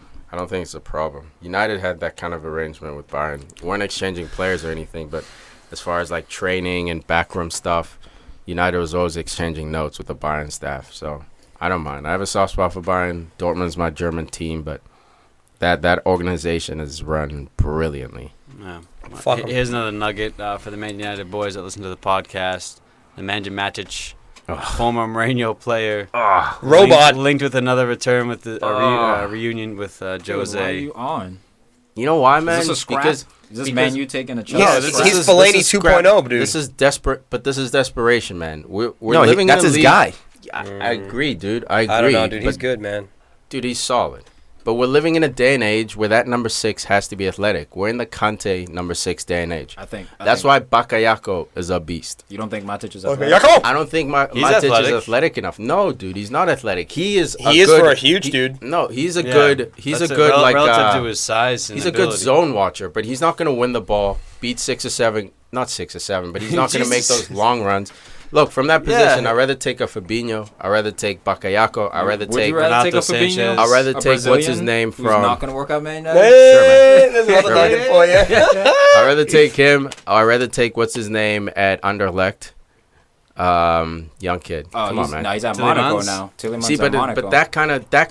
I don't think it's a problem. United had that kind of arrangement with Bayern. Weren't exchanging players or anything, but as far as like training and backroom stuff, United was always exchanging notes with the Bayern staff. So I don't mind. I have a soft spot for Bayern. Dortmund's my German team, but that organization is run brilliantly. Yeah. Fuck 'em. Here's another nugget for the Man United boys that listen to the podcast. Nemanja Matic, former Mourinho player, Robot. linked with another return with the reunion with Jose. Why are you on? You know why, man? Is this a scrap? Because Is this Man U taking a chance? Yeah, this he's is- Fellaini this is 2.0, dude. This is desperate, but this is desperation, man. We're No, living that's in a his league. guy. I agree, dude. I agree. I don't know, dude. but He's good, man. Dude, he's solid. But we're living in a day and age where that number 6 has to be athletic. We're in the Conte number 6 day and age. That's why Bakayoko is a beast. You don't think Matic is Okay, athletic? Jakob! I don't think He's Matic athletic. is athletic enough. No, dude, he's not athletic. He is For a huge dude. No, he's a Yeah. good. He's That's a good relative to his size. And he's a good ability. zone watcher, but he's not going to win the ball, beat 6 or 7, not 6 or 7, but he's not going to make Jesus. those long runs. Look, from that position, Yeah. I'd rather take a Fabinho. I'd rather take Bakayoko. I'd rather Would take. you rather take a Renato Fabinho? Sanchez. I'd rather A take what's his Brazilian name who's from. not going to work out Man United? Hey, there's another Sure, nugget for you. I'd rather take him. I'd rather take what's his name at Anderlecht. Young kid. Oh, Come on, man. No, he's at Tillemans? Monaco now. Tillemans See, at Monaco. but that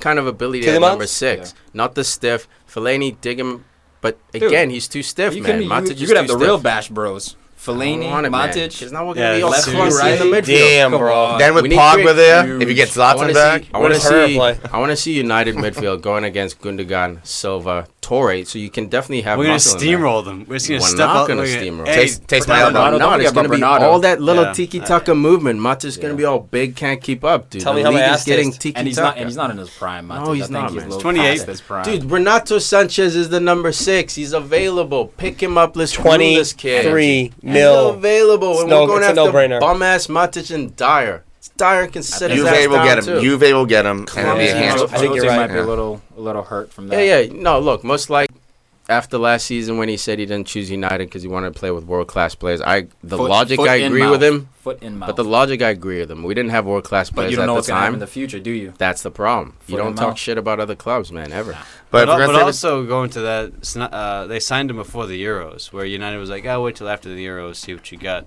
kind of ability at Tillemans? number 6, not the stiff. Fellaini, dig him, but again, he's too stiff, you man. could, Matic you is could have too the stiff. real Bash Bros. Fellaini, I want it, man. Matic. It's not going Yeah, to be all left, clumsy in the right? midfield. Damn, Come bro. on. Then with We need Pogba great there, huge- if you get I Zlatan want back, to Herrera play? see. I want to see United midfield going against Gundogan, Silva, Torre. So you can definitely have. We're gonna muscle in there. steamroll them. We're just gonna We're step not up. gonna we're steamroll. Hey, taste my Bernardo, elbow. don't No, it's forget going to about be Bernardo. all that little Yeah. tiki-taka movement. Mata's going to be all big, can't keep up, dude. Tell me The how my league ass is getting tastes. And tiki-taka. he's not in his prime, Matic. No, he's I think not, he's man. a little 28. past his prime. Dude, Renato Sanchez is the number 6. He's available. Pick him up. Let's groom this kid. 23 He's mil. available. It's And no- we're going it's a after no-brainer. bum-ass Matic and Dyer. Dyer can sit his Juve ass will down, get him. too. Juve will get him, and it'll be a Yeah, hand. I think you're Jose right. might be Yeah. a little hurt from that. Yeah. No, look, most like after last season when he said he didn't choose United because he wanted to play with world-class players, the logic Foot I in agree mouth. with him. Foot in mouth. But the logic I agree with him. We didn't have world-class But players you don't know at what's the going to happen time. in the future, do you? That's the problem. You Foot don't in talk mouth. shit about other clubs, man, ever. But if we're But gonna say also going to that, they signed him before the Euros, where United was like, "Oh, wait till after the Euros, see what you got,"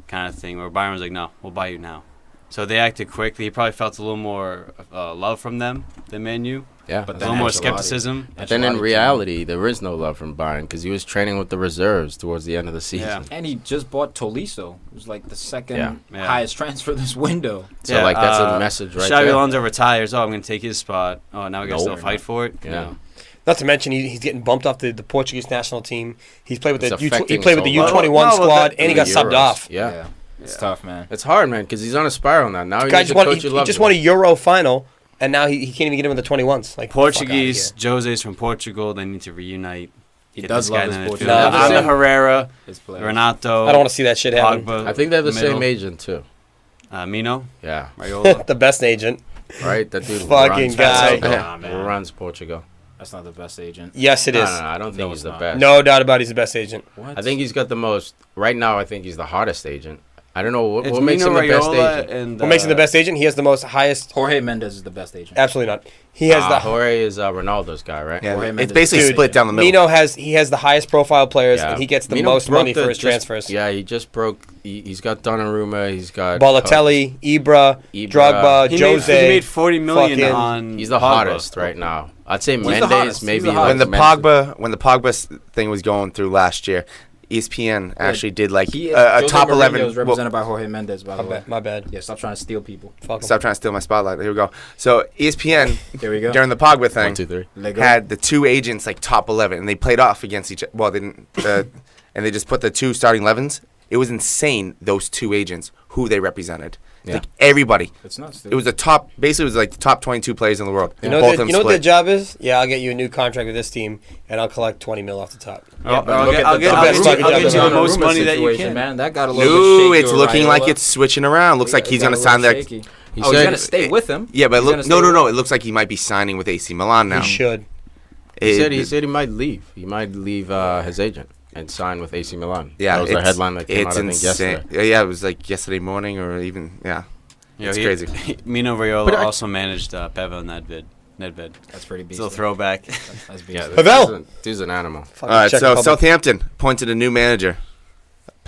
kind of thing. Where Bayern was like, "No, we'll buy you now." So they acted quickly. He probably felt a little more love from them than Man U, Yeah. But a then little more Ancelotti- skepticism. But then in Ancelotti reality, there is no love from Bayern because he was training with the reserves towards the end of the season. Yeah. And he just bought Tolisso, who's like the second Yeah. highest transfer this window. So, Yeah, that's a message right Xabi there. Alonso retires. Oh, I'm going to take his spot. Oh, now we got to No. still fight for it. Yeah. No. Not to mention he's getting bumped off the Portuguese national team. He's played with It's he affecting played with the so much. U21 Well, no, squad, that- and he got The subbed Euros. off. Yeah. It's tough, man. It's hard, man, because he's on a spiral now. Now he Guy needs just a won, coach he who loves just him. won a Euro final, and now he can't even get him in the 21s. Like Portuguese, Jose's from Portugal. They need to reunite. He Get does this love guy his in the Portugal. midfield. No, Ander I'm- Herrera, His players. Renato. I don't want to see that shit happen. Pogba, I think they're the middle. same agent, too. Mino, Yeah, Raiola. The best agent. right? That dude Fucking runs guy. Portugal. Nah, man. Runs Portugal. That's not the best agent. Yes, it No, is. no, I don't think No, he's it's the not. best. No doubt about it, he's the best agent. What? I think he's got the most. Right now, I think he's the hottest agent. I don't know what It's makes him Mino, the best Raiola, agent. and What makes him the best agent? He has the most highest. Jorge Mendes is the best agent. Absolutely not. He has the. Jorge is Ronaldo's guy, right? Yeah, Jorge it's Mendes. basically Dude, split down the middle. Mino has the highest profile players, Yeah. and he gets the Mino most broke money for his transfers. Yeah, he just broke. He's got Donnarumma. He's got Balotelli, Ibra, Ibra. Drogba, he Jose. made 40 million fucking- on. He's the Pogba. hottest right now. I'd say the Mendes hottest. maybe. He's the like hottest. When the Pogba thing was going through last year, ESPN actually did like He is, a Jose top Mourinho 11. is represented by Jorge Mendes, by the way. My bad. Yeah, stop trying to steal people. Fuck him. Stop trying to steal my spotlight. Here we go. So ESPN There we go. during the Pogba 1, thing 2, 3. Lego. had the two agents like top 11, and they played off against each. Well, they didn't, and they just put the two starting 11s. It was insane. Those two agents, who they represented, Yeah. like everybody. It's nuts, dude. It was the top. Basically, it was like the top 22 players in the world. You And know, both of them what their split. job is? Yeah, I'll get you a new contract with this team, and I'll collect 20 mil off the top. I'll Look get at the I'll get you the Donnarumma most money that you situation, can. man. That got a little bit No, shaky it's with looking like Raiola. it's switching around. Looks like It he's got gonna a little sign that. shaky. He Oh, he's said- gonna stay with him. Yeah, but He's look, gonna no, stay no, with no. him. It looks like he might be signing with AC Milan now. He should. He said he might leave. He might leave his agent and sign with AC Milan. Yeah, that was the it's- headline that came it's out, I think, insane. yesterday. Yeah, it was like yesterday morning or even It's crazy. Mino Raiola But also managed Pavel Nedved. That's pretty beastly. Still throwback. That's beastly. Yeah, Pavel! dude's an animal. Fucking All right, Czech so Republic. Southampton appointed a new manager,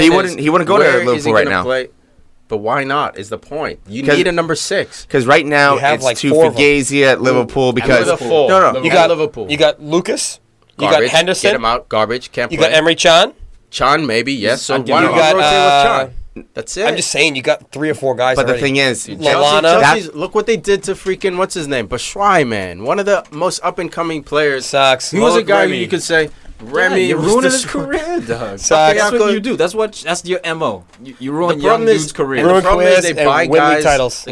saying He wouldn't go to where is he Liverpool right gonna now. play? but why not? Is the point? You 'Cause- need a number 6. Because right now You have, it's like, too 4 of 'em. Fugazi at Liverpool because Liverpool. no, You got Liverpool. You got Lucas. You Garbage. got Henderson. Get him out. Garbage. Can't You play. got Emery Chan. Chan, maybe. Yes. So I do why know. don't You you got, rotate with Chan? That's it. I'm just saying, you got 3 or 4 guys. But the already. thing is, Lallana. Chelsea's, look what they did to freaking what's his name, Batshuayi, man. One of the most up and coming players. Sucks. He was a guy who Remy. you could say Remy. you're was ruining the his score- career, dog. Sucks. That's what you do. That's your MO. You ruin The young problem is- dude's career. And the Ruin problem is careers they and buy win league guys. titles.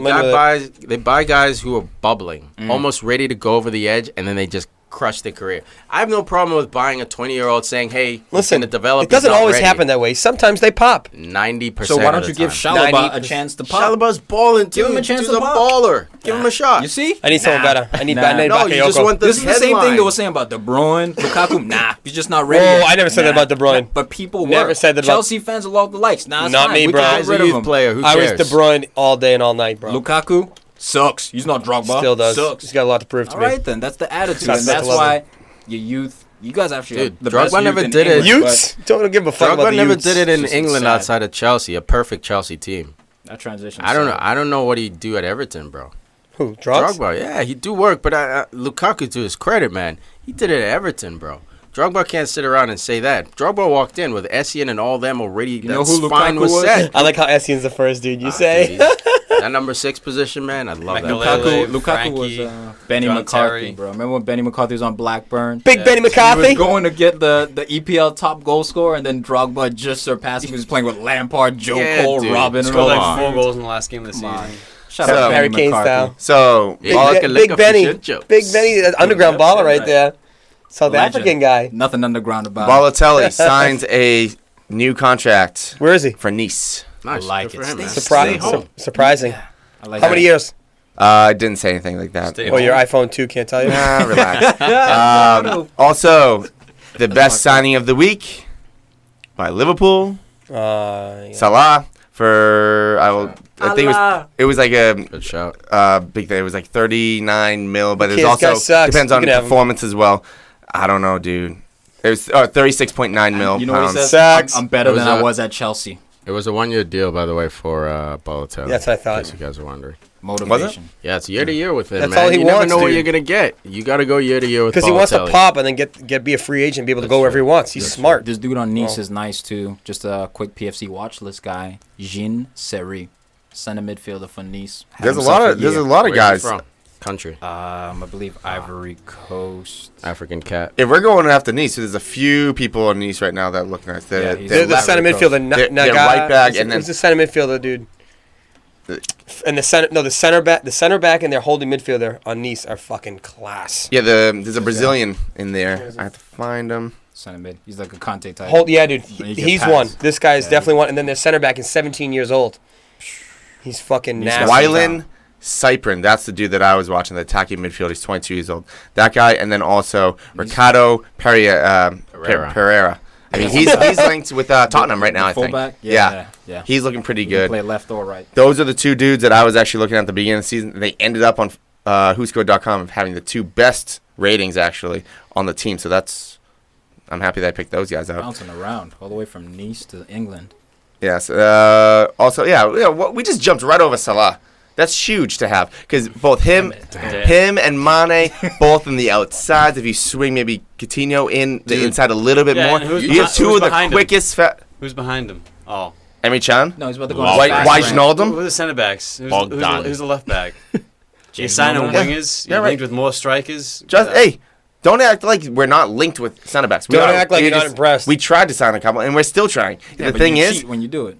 They buy guys who are bubbling, almost ready to go over the edge, and then they just crush their career. I have no problem with buying a 20-year-old saying, "Hey, Listen, to develop." it doesn't always happen that way. Sometimes they pop. 90%. So why don't of you the give time. Shalaba 90%. a chance to pop? Shalaba's balling too. Give him a chance Dude's to a pop. baller. Give him a shot. You see? I need someone better. I need Nah. No, you just Bakayoko. want This is the same thing headline. they were saying about De Bruyne, Lukaku. Nah, he's just not ready. Whoa, yet. I never said that about De Bruyne. But people Never were. said that about- Chelsea fans love the likes. Nah, it's Not fine. me, We bro. can He's get a rid of youth him. player. Who I was cares? De Bruyne all day and all night, bro. Lukaku sucks. He's not Drogba. Still does. Sucks. He's got a lot to prove to All me. right then, that's the attitude, That's and that's the level. why your youth. You guys actually Dude, have the Drogba best youth never in did it. England, Utes? Don't give a fuck about Drogba the never Utes. did it in Just England sad. outside of Chelsea. A perfect Chelsea team. but That transition. I don't know. I don't know what he'd do at Everton, bro. Who? Drugs? Drogba, yeah, he do work, but Lukaku, to his credit, man, he did it at Everton, bro. Drogba can't sit around and say that. Drogba walked in with Essien and all them already. You know who spine Lukaku was was? set. I like how Essien's the first dude you say. Dude, that number 6 position, man, I love that. Makelele. Lukaku was Frankie, Benny John McCarthy, Terry. bro. Remember when Benny McCarthy was on Blackburn? Big Benny He was McCarthy. going to get the EPL top goal scorer, and then Drogba just surpassed him. He was playing with Lampard, Joe Yeah, Cole, dude. Robin, and Scored all like that. 4 goals in the last game of the season. on. Shout So- out Harry Benny Kane McCarthy. style. so Yeah, all- you can Big lick up Benny. your shit jokes. Big Benny, that underground Yeah, baller yeah, right right. there. South Legend. African guy. Nothing underground about it. Balotelli signed a new contract Where is he? for Nice. Nice. I like Good it. for him, man. Stay Stay home. Surprising. I like How that. many years? I didn't say anything like that. Stay Oh, your home. iPhone 2 can't tell you. Nah, relax. Also, the best signing of the week by Liverpool, Yeah. Salah for I think it was like a Good shout. big thing. It was like 39 mil, but Okay, it's this guy also sucks. depends You on can have him. performance as well. I don't know, dude. It was 36.9 mil You know what he pounds. says? Sucks. I'm better It was than I a- was at Chelsea. It was a 1-year deal, by the way, for Balotelli. That's what I thought. In case you guys are wondering. Motivation. Yeah, it's year to year with him, That's man. all he you never wants, know what dude. you're gonna get. You got to go year to year with Because he wants to Balotelli. pop and then be a free agent and be able to go wherever he wants. He's smart. This dude on Nice Oh. is nice too. Just a quick PFC watch list guy. Jean Seri, center midfielder for Nice. Had There's a himself lot of year. lot of Where's he guys. from? Country. I believe Ivory Coast. African cat. If we're going after Nice, there's a few people on Nice right now that look nice. Yeah, he's The left center coast. midfielder, They're right back, and then- who's the center midfielder, dude? And the center back and their holding midfielder on Nice are fucking class. Yeah, there's a Brazilian in there. I have to find him. Center mid. He's like a Conte type. Yeah, dude, When you get he's past. one. This guy is Yeah. definitely one. And then their center back is 17 years old. He's fucking He's nasty. Wylan Cyprin, that's the dude that I was watching, the attacking midfield. He's 22 years old. That guy, and then also Ricardo Pereira. I mean, he's linked with Tottenham right now, I think. Fullback? Yeah. Yeah. He's looking pretty He can good. play left or right. Those are the two dudes that I was actually looking at the beginning of the season. They ended up on WhoScored.com having the 2 best ratings, actually, on the team. So I'm happy that I picked those guys out. Bouncing around all the way from Nice to England. Yes. Also, we just jumped right over Salah. That's huge to have because both him and Mane, both on the outsides. If you swing maybe Coutinho in the inside a little bit more, and who's you have 2 who's of the behind him? quickest. Who's behind him? Oh. Emery Chan, No, he's about to go. Wow. on Why his fast rank. Wijnaldum? Who are the center backs? Bogdan. Who's the left back? You James sign on Milner? wingers. Yeah, You're right. linked with more strikers. hey, don't act like we're not linked with center backs. Don't act like you're not impressed. We tried to sign a couple, and we're still trying. Yeah, The but thing you is, cheat when you do it.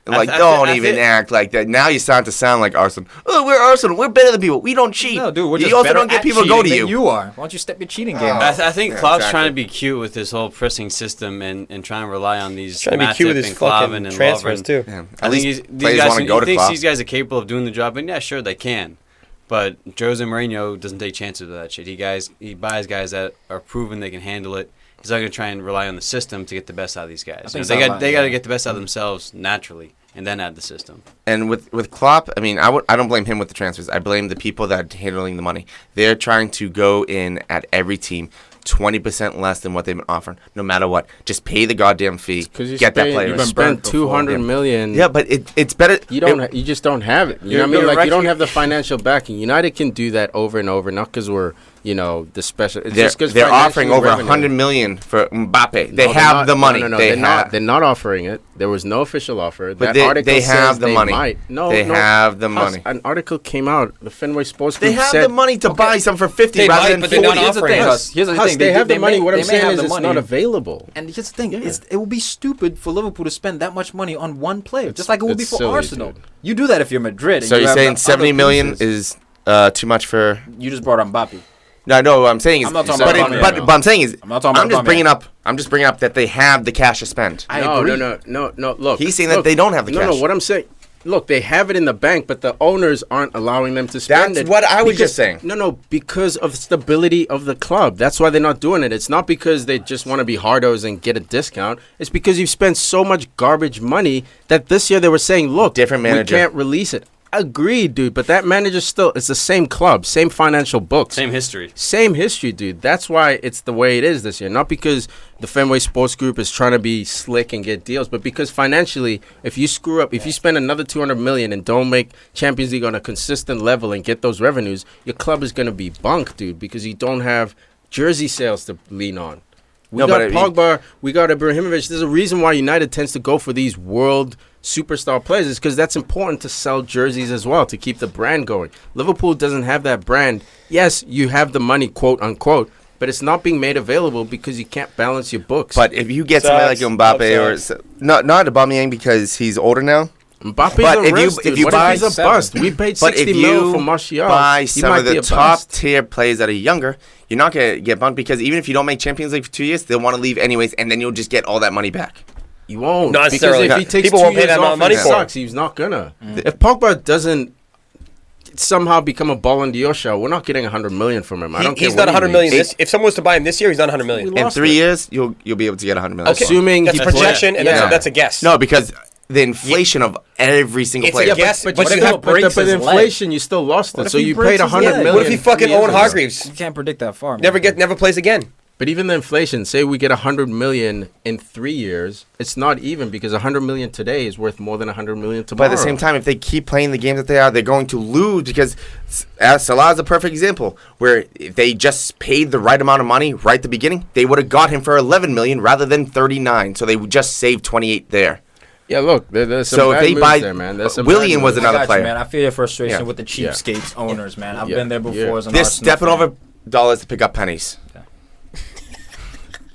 like, I don't I even feel- act like that. Now you start to sound like Arsenal. Oh, we're Arsenal. We're better than people. We don't cheat. No, dude, we're you just also better don't get at people to go to cheating than you. you are. Why don't you step your cheating game Oh. up? I think Yeah, Klopp's exactly. trying to be cute with this whole pressing system and trying to rely on these Trying to be cute with Matip his and Klavan fucking and transfers Lovren. too. Yeah. I At think least these players guys want to go he to thinks Klopp. these guys are capable of doing the job, and yeah, sure they can. But Jose Mourinho doesn't take chances with that shit. He buys guys that are proven they can handle it. He's not going to try and rely on the system to get the best out of these guys. think They got Salah- to get the best out of themselves naturally, and then add the system. And with Klopp, I mean, I don't blame him with the transfers. I blame the people that are handling the money. They're trying to go in at every team, 20% less than what they've been offering, no matter what. Just pay the goddamn fee. Get that player. You spent $200 million. Yeah, but it's better. You just don't have it. You know what I mean? Like, you don't have the financial backing. United can do that over and over, not because we're, the special. They're offering over $100 million for Mbappe. They have the money. No, they're not offering it. There was no official offer. But that article they have says the they money. Might. They have the money. An article came out. The Fenway Sports Group They have said, the money to buy some for 50 They rather might, than but 40. they're not offering us. Here's the Huss, thing. they have the money. What I'm may saying have is the it's money. not available. And here's the thing: it will be stupid for Liverpool to spend that much money on one player, just like it would be for silly, Arsenal. dude. You do that if you're Madrid. So and you're have saying the 70 other million pieces. is too much for? You just brought up Mbappe. No. What I'm saying is, I'm not talking about Aubameyang, but I'm saying is, I'm not talking about I'm just bringing up that they have the cash to spend. I agree. No. Look, He's saying that they don't have the cash. No. What I'm saying. Look, they have it in the bank, but the owners aren't allowing them to spend it. That's what I was just saying. No, because of stability of the club. That's why they're not doing it. It's not because they just want to be hardos and get a discount. It's because you've spent so much garbage money that this year they were saying, look, Different manager. we can't release it. Agreed, dude, but that manager still, it's the same club, same financial books. Same history. Same history, dude. That's why it's the way it is this year. Not because the Fenway Sports Group is trying to be slick and get deals, but because financially, if you screw up, if you spend another $200 million and don't make Champions League on a consistent level and get those revenues, your club is going to be bunk, dude, because you don't have jersey sales to lean on. We got Pogba, we got Ibrahimovic. There's a reason why United tends to go for these world superstar players, is because that's important to sell jerseys as well, to keep the brand going. Liverpool doesn't have that brand. Yes, you have the money, quote unquote, but it's not being made available because you can't balance your books. But if you get somebody like Mbappe or not Aubameyang because he's older now. Mbappe's But a if you- risk, if dude. you What buy if he's a seven? bust? We paid But if 60 you mil for Martial. buy He some might of be the a top bust. tier players that are younger, you're not going to get bumped because even if you don't make Champions League for 2 years, they'll want to leave anyways, and then you'll just get all that money back. You won't. Not necessarily. Because if he takes People 2 won't pay years that amount off of money and for him. sucks, he's not gonna. If Pogba doesn't somehow become a Ballon d'Or show, we're not getting $100 million from him. I don't care. He's not what he 100 million. makes. If someone was to buy him this year, he's not 100 million. We In lost 3 it. years, you'll be able to get 100 million. Okay. Assuming That's he projection, and yeah. that's a guess. No, because the inflation of every single It's a player. guess. But, But you you still, have but breaks the his inflation, you still lost What it. if So he you breaks paid his $100 leg? million. What if he fucking 3 years Owen ago? Hargreaves? You can't predict that far. Man. Never plays again. But even the inflation, say we get $100 million in 3 years, it's not even because $100 million today is worth more than $100 million tomorrow. But at the same time, if they keep playing the games that they are, they're going to lose because Salah is a perfect example where if they just paid the right amount of money right at the beginning, they would have got him for 11 million rather than 39. So they would just save 28 there. Yeah, look, there's some So if bad they moves buy there, man. There's some Willian bad was moves. another I got player. you, man. I feel your frustration Yeah. with the cheapskates owners, man. I've Yeah. been there before Yeah. as an They're Arsenal stepping fan. over dollars to pick up pennies.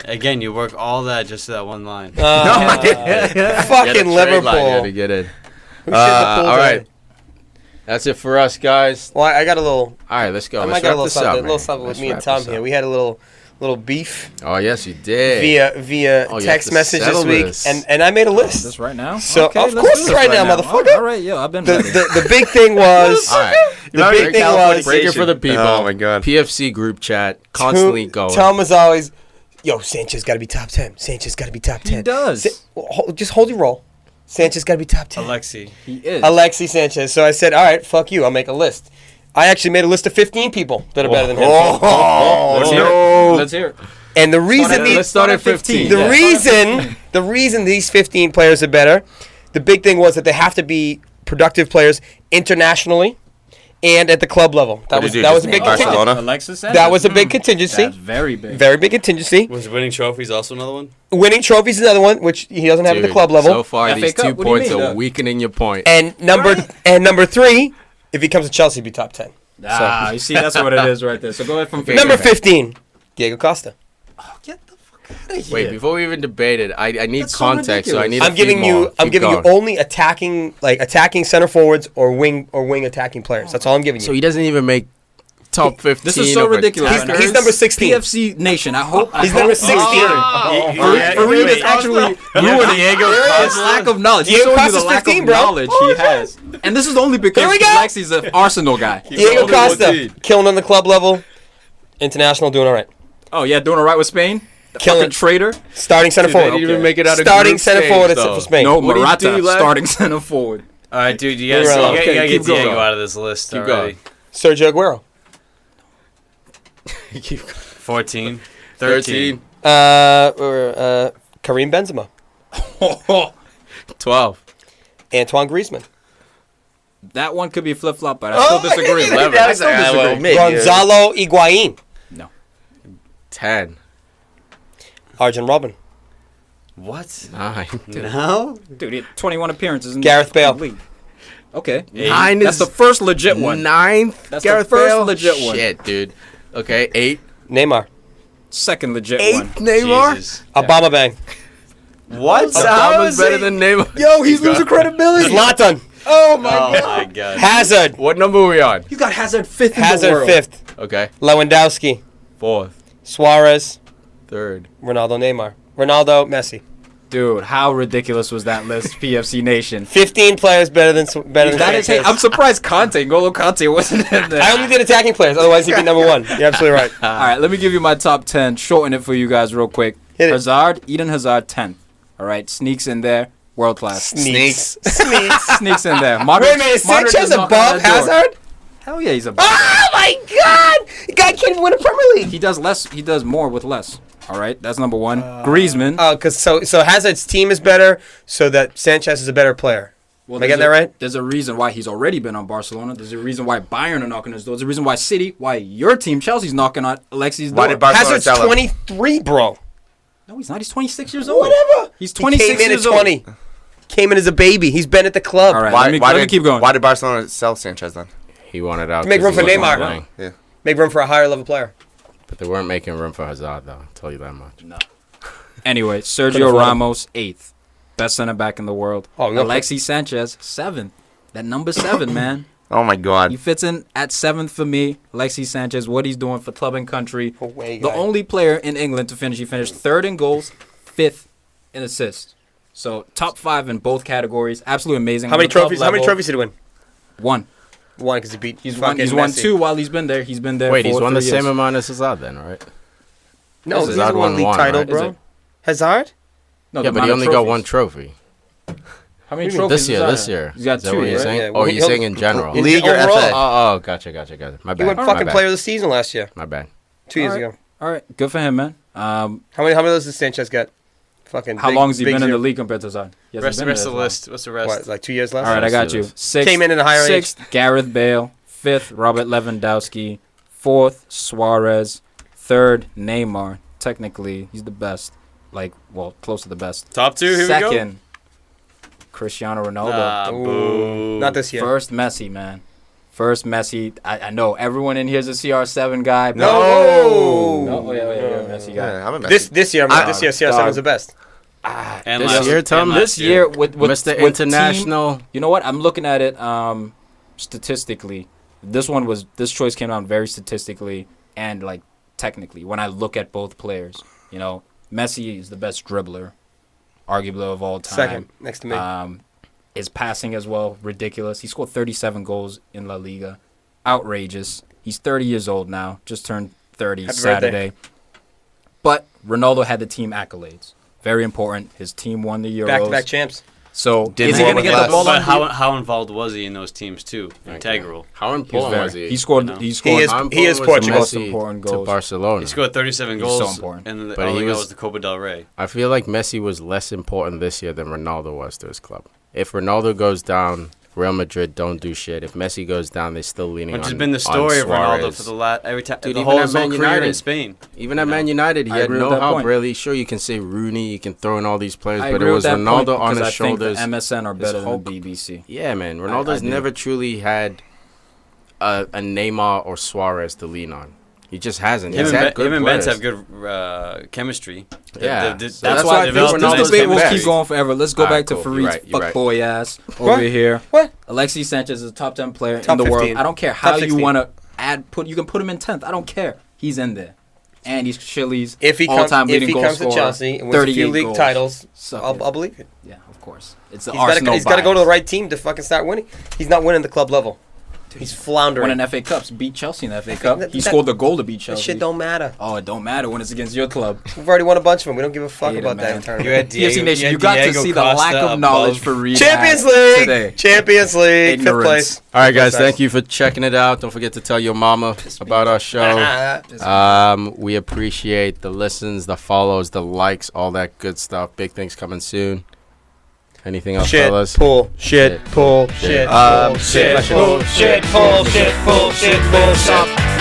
Again, you work all that just to that one line. Fucking Get a trade line, Liverpool. yeah, to get it. Who shit the pool All today? right. That's it for us, guys. Well, I got a little. All right, let's go. I Let's might got a wrap little this something. up, A little man. something with Let's me and wrap Tom this here. up. We had a little beef Oh, yes, you did. via Oh, you have text to message this settle week, this. and I made a list. This right now? So, Okay, of let's course do this right now, motherfucker. All right, yo, I've been The, ready. the big thing was All right. the big thing was Break it for the people. Oh, my God. PFC group chat, constantly going. Tom was always, yo, Sanchez got to be top 10. Sanchez got to be top 10. He does. Just hold your roll. Sanchez got to be top 10. Alexi. He is. Alexi Sanchez. So I said, all right, fuck you. I'll make a list. I actually made a list of 15 people that are better than him. Let's hear it. Let's hear it. And the reason Let's start at 15. the reason these 15 players are better, the big thing was that they have to be productive players internationally and at the club level. That was a big contingency. Barcelona? Alexis Sanchez. That was a big contingency. That's very big. Very big contingency. Was winning trophies also another one? Winning trophies is another one, which he doesn't have at the Dude, club level. So far, FA these Cup, 2 what do you points mean? are weakening your point. and number 3, if he comes to Chelsea, he'd be top 10. Ah, you see, that's what it is right there. So go ahead from Number 15, Diego Costa. Get the fuck out of here. Wait, before we even debate it, I need That's so context, so I ridiculous. need. I'm giving you only attacking center forwards or wing attacking players. That's all I'm giving you. So he doesn't even make top 15. This is so of ridiculous. attackers? He's number 16. PFC Nation. I hope He's number 16. Farid is actually ruining his lack of knowledge. He's Diego showing you the Costa's lack 15, of bro. knowledge he has. And this is only because Here we go. Lexi's an Arsenal guy. Diego Costa, killing on the club level. International, doing all right. Oh, yeah, doing all right with Spain? The Killing. fucking traitor? Starting center They forward. didn't even make it out of Starting group center stage, forward though. for Spain. No, What did he do Morata, last- starting center forward. All right, dude, you You're gotta wrong. get Okay, keep Diego going. out of this list Keep already. Sergio Aguero. 14. 13. Karim Benzema. 12. Antoine Griezmann. That one could be flip-flop, but I still disagree. 11. I still disagree. Gonzalo Higuain. No. 10. Arjen Robben. What? 9. No? Dude, he had 21 appearances in Gareth the Bale. league. Okay. 9 That's the first legit one. 9th. That's Gareth the first Bale? legit one. Shit, dude. Okay, 8. Neymar. Second legit 8th one. Neymar? Jesus. Obama Bang. What? Obama's better than Neymar. Yo, he's losing credibility. Zlatan. Oh my god. Hazard. What number are we on? You got Hazard fifth in the Hazard world. 5th. Okay. Lewandowski. 4th. Suarez. 3rd. Ronaldo, Neymar. Ronaldo, Messi. Dude, how ridiculous was that list, PFC Nation? 15 players better than That is, hey, I'm surprised N'Golo Kante wasn't in there. I only did attacking players, otherwise he'd be number 1. You're absolutely right. All right, let me give you my top 10. Shorten it for you guys real quick. Hit it. Hazard, Eden Hazard, 10th. All right, sneaks in there, world class. Sneaks. Sneaks in there. Wait a minute, Sanchez above Hazard? Hell yeah, he's above. Oh my God! The guy can't even win a Premier League. He does less. He does more with less. All right, that's number 1. Griezmann. Oh, because so Hazard's team is better, so that Sanchez is a better player. Well, Am I getting that right? There's a reason why he's already been on Barcelona. There's a reason why Bayern are knocking his door. There's a reason why City, why your team, Chelsea's knocking on Alexi's door. Why did Barcelona Hazard's sell him? 23, bro. No, he's not. He's 26 years old. Whatever. He's 26 He came in years at 20. Came in as a baby. He's been at the club. All right, Why, let me keep going. Why did Barcelona sell Sanchez then? He wanted out. To make 'cause room he for wasn't Neymar. playing. Yeah. Make room for a higher level player. But they weren't making room for Hazard, though. I'll tell you that much. No. Anyway, Couldn't Sergio afford him. Ramos, 8th. Best center back in the world. Oh, no. Alexis Sanchez, 7th. That number 7, man. Oh my God. He fits in at 7th for me. Alexis Sanchez, what he's doing for club and country. Away The guy. only player in England to finish. He finished 3rd in goals, 5th in assists. So top 5 in both categories. Absolutely amazing. How many On the club trophies? How many level, trophies did he win? 1. 1 because he beat. He's won Messi. 2 while he's been there. He's been there. Wait, for he's won 3 the same years. amount as Hazard then, right? No, Is he it? hasn't won Hazard league won title, one, right? Is bro. it? Hazard? No, Yeah, the but he amount of only got trophies. 1 trophy. How many What do you mean? trophies? This year, does this that? year. He's got Is that 2, what you're right? saying? Yeah, Oh, well, you're saying in general. League or Overall. FA? Oh, gotcha. My bad. He won my fucking bad. player of the season last year. My bad. 2 years All right. ago. All right, good for him, man. How many of those does Sanchez get? Fucking. How big- long has he big been in the zero. league compared to Hazard? He hasn't Rest been of the there as list. What's the rest? What, like 2 years left? long. All right, I got Let's you. do this. 6th, Came in at a higher age. 6th, Gareth Bale. 5th, Robert Lewandowski. 4th, Suarez. 3rd, Neymar. Technically, he's the best. Close to the best. Top 2, here we go. 2nd, Cristiano Ronaldo. Boo. Not this year. First, Messi, man. First, Messi. I know everyone in here is a CR7 guy. but- No. No, yeah, Messi guy. Yeah, I'm a Messi. This year, CR7 is the best. And This last year, Tom? and last This year with Mr. with International. team, you know what? I'm looking at it statistically. This choice came down very statistically and technically. When I look at both players, Messi is the best dribbler, arguably of all time. Second, next to me. His passing as well, ridiculous. He scored 37 goals in La Liga. Outrageous. He's 30 years old now. Just turned 30 Happy Saturday. But Ronaldo had the team accolades. Very important. His team won the Euros. Back-to-back champs. So Did is he more going to with get the less. ball But on? how involved was he in those teams too? Integral. How He was important was very- he? He scored. You know? He scored. is- How he important is was Portugal. Most Messi important to goals. Barcelona. He scored 37 He's goals, so important. and But all he he got was- was the Copa del Rey. I feel like Messi was less important this year than Ronaldo was to his club. If Ronaldo goes down, Real Madrid don't do shit. If Messi goes down, they're still leaning Which on has been the story of on Ronaldo Suarez. for the last every time. Dude, The even whole at his whole Man career in United. Spain. Even at Man United, he I had agree no with that help point. really. Sure, you can say Rooney, you can throw in all these players, I but it agree was with that point Ronaldo on because his I think shoulders. the MSN are better whole- than BBC. Yeah, man. I Ronaldo's do. never truly had a Neymar or Suarez to lean on. He just hasn't. Him He's and, had good him and Benz players. have good chemistry. Yeah. That's That's why why I think think Ronaldo's this debate will best. keep going forever. Let's go All back right, to cool. Farid's You're right. fuckboy ass over What? here. What? Alexis Sanchez is a top 10 player Top in the 15. world. I don't care Top how you 16. want to you can put him in 10th. I don't care. He's in there. And he's Chile's If he comes, all-time leading goal to scorer. Chelsea and wins a few 38 league goals. titles, Suck it. I'll believe it. Yeah, of course. It's the He's Arsenal got to go to the bias. right team to fucking start winning. He's not winning the club level. He's floundering. Won an FA Cups, beat Chelsea in the FA Cup. He scored the goal to beat Chelsea. That shit don't matter. Oh, it don't matter when it's against your club. We've already won a bunch of them. We don't give a fuck about that in tournament. PFC Nation, you got to see the lack of knowledge for Farid. Champions League! Champions League! Fifth place. All right, guys. Thank you for checking it out. Don't forget to tell your mama about our show. We appreciate the listens, the follows, the likes, all that good stuff. Big things coming soon. Anything else, fellas? Shit, pull, shit, pull, shit, pull, shit, pull, shit, pull, shit, pull, shit, pull, shit, pull,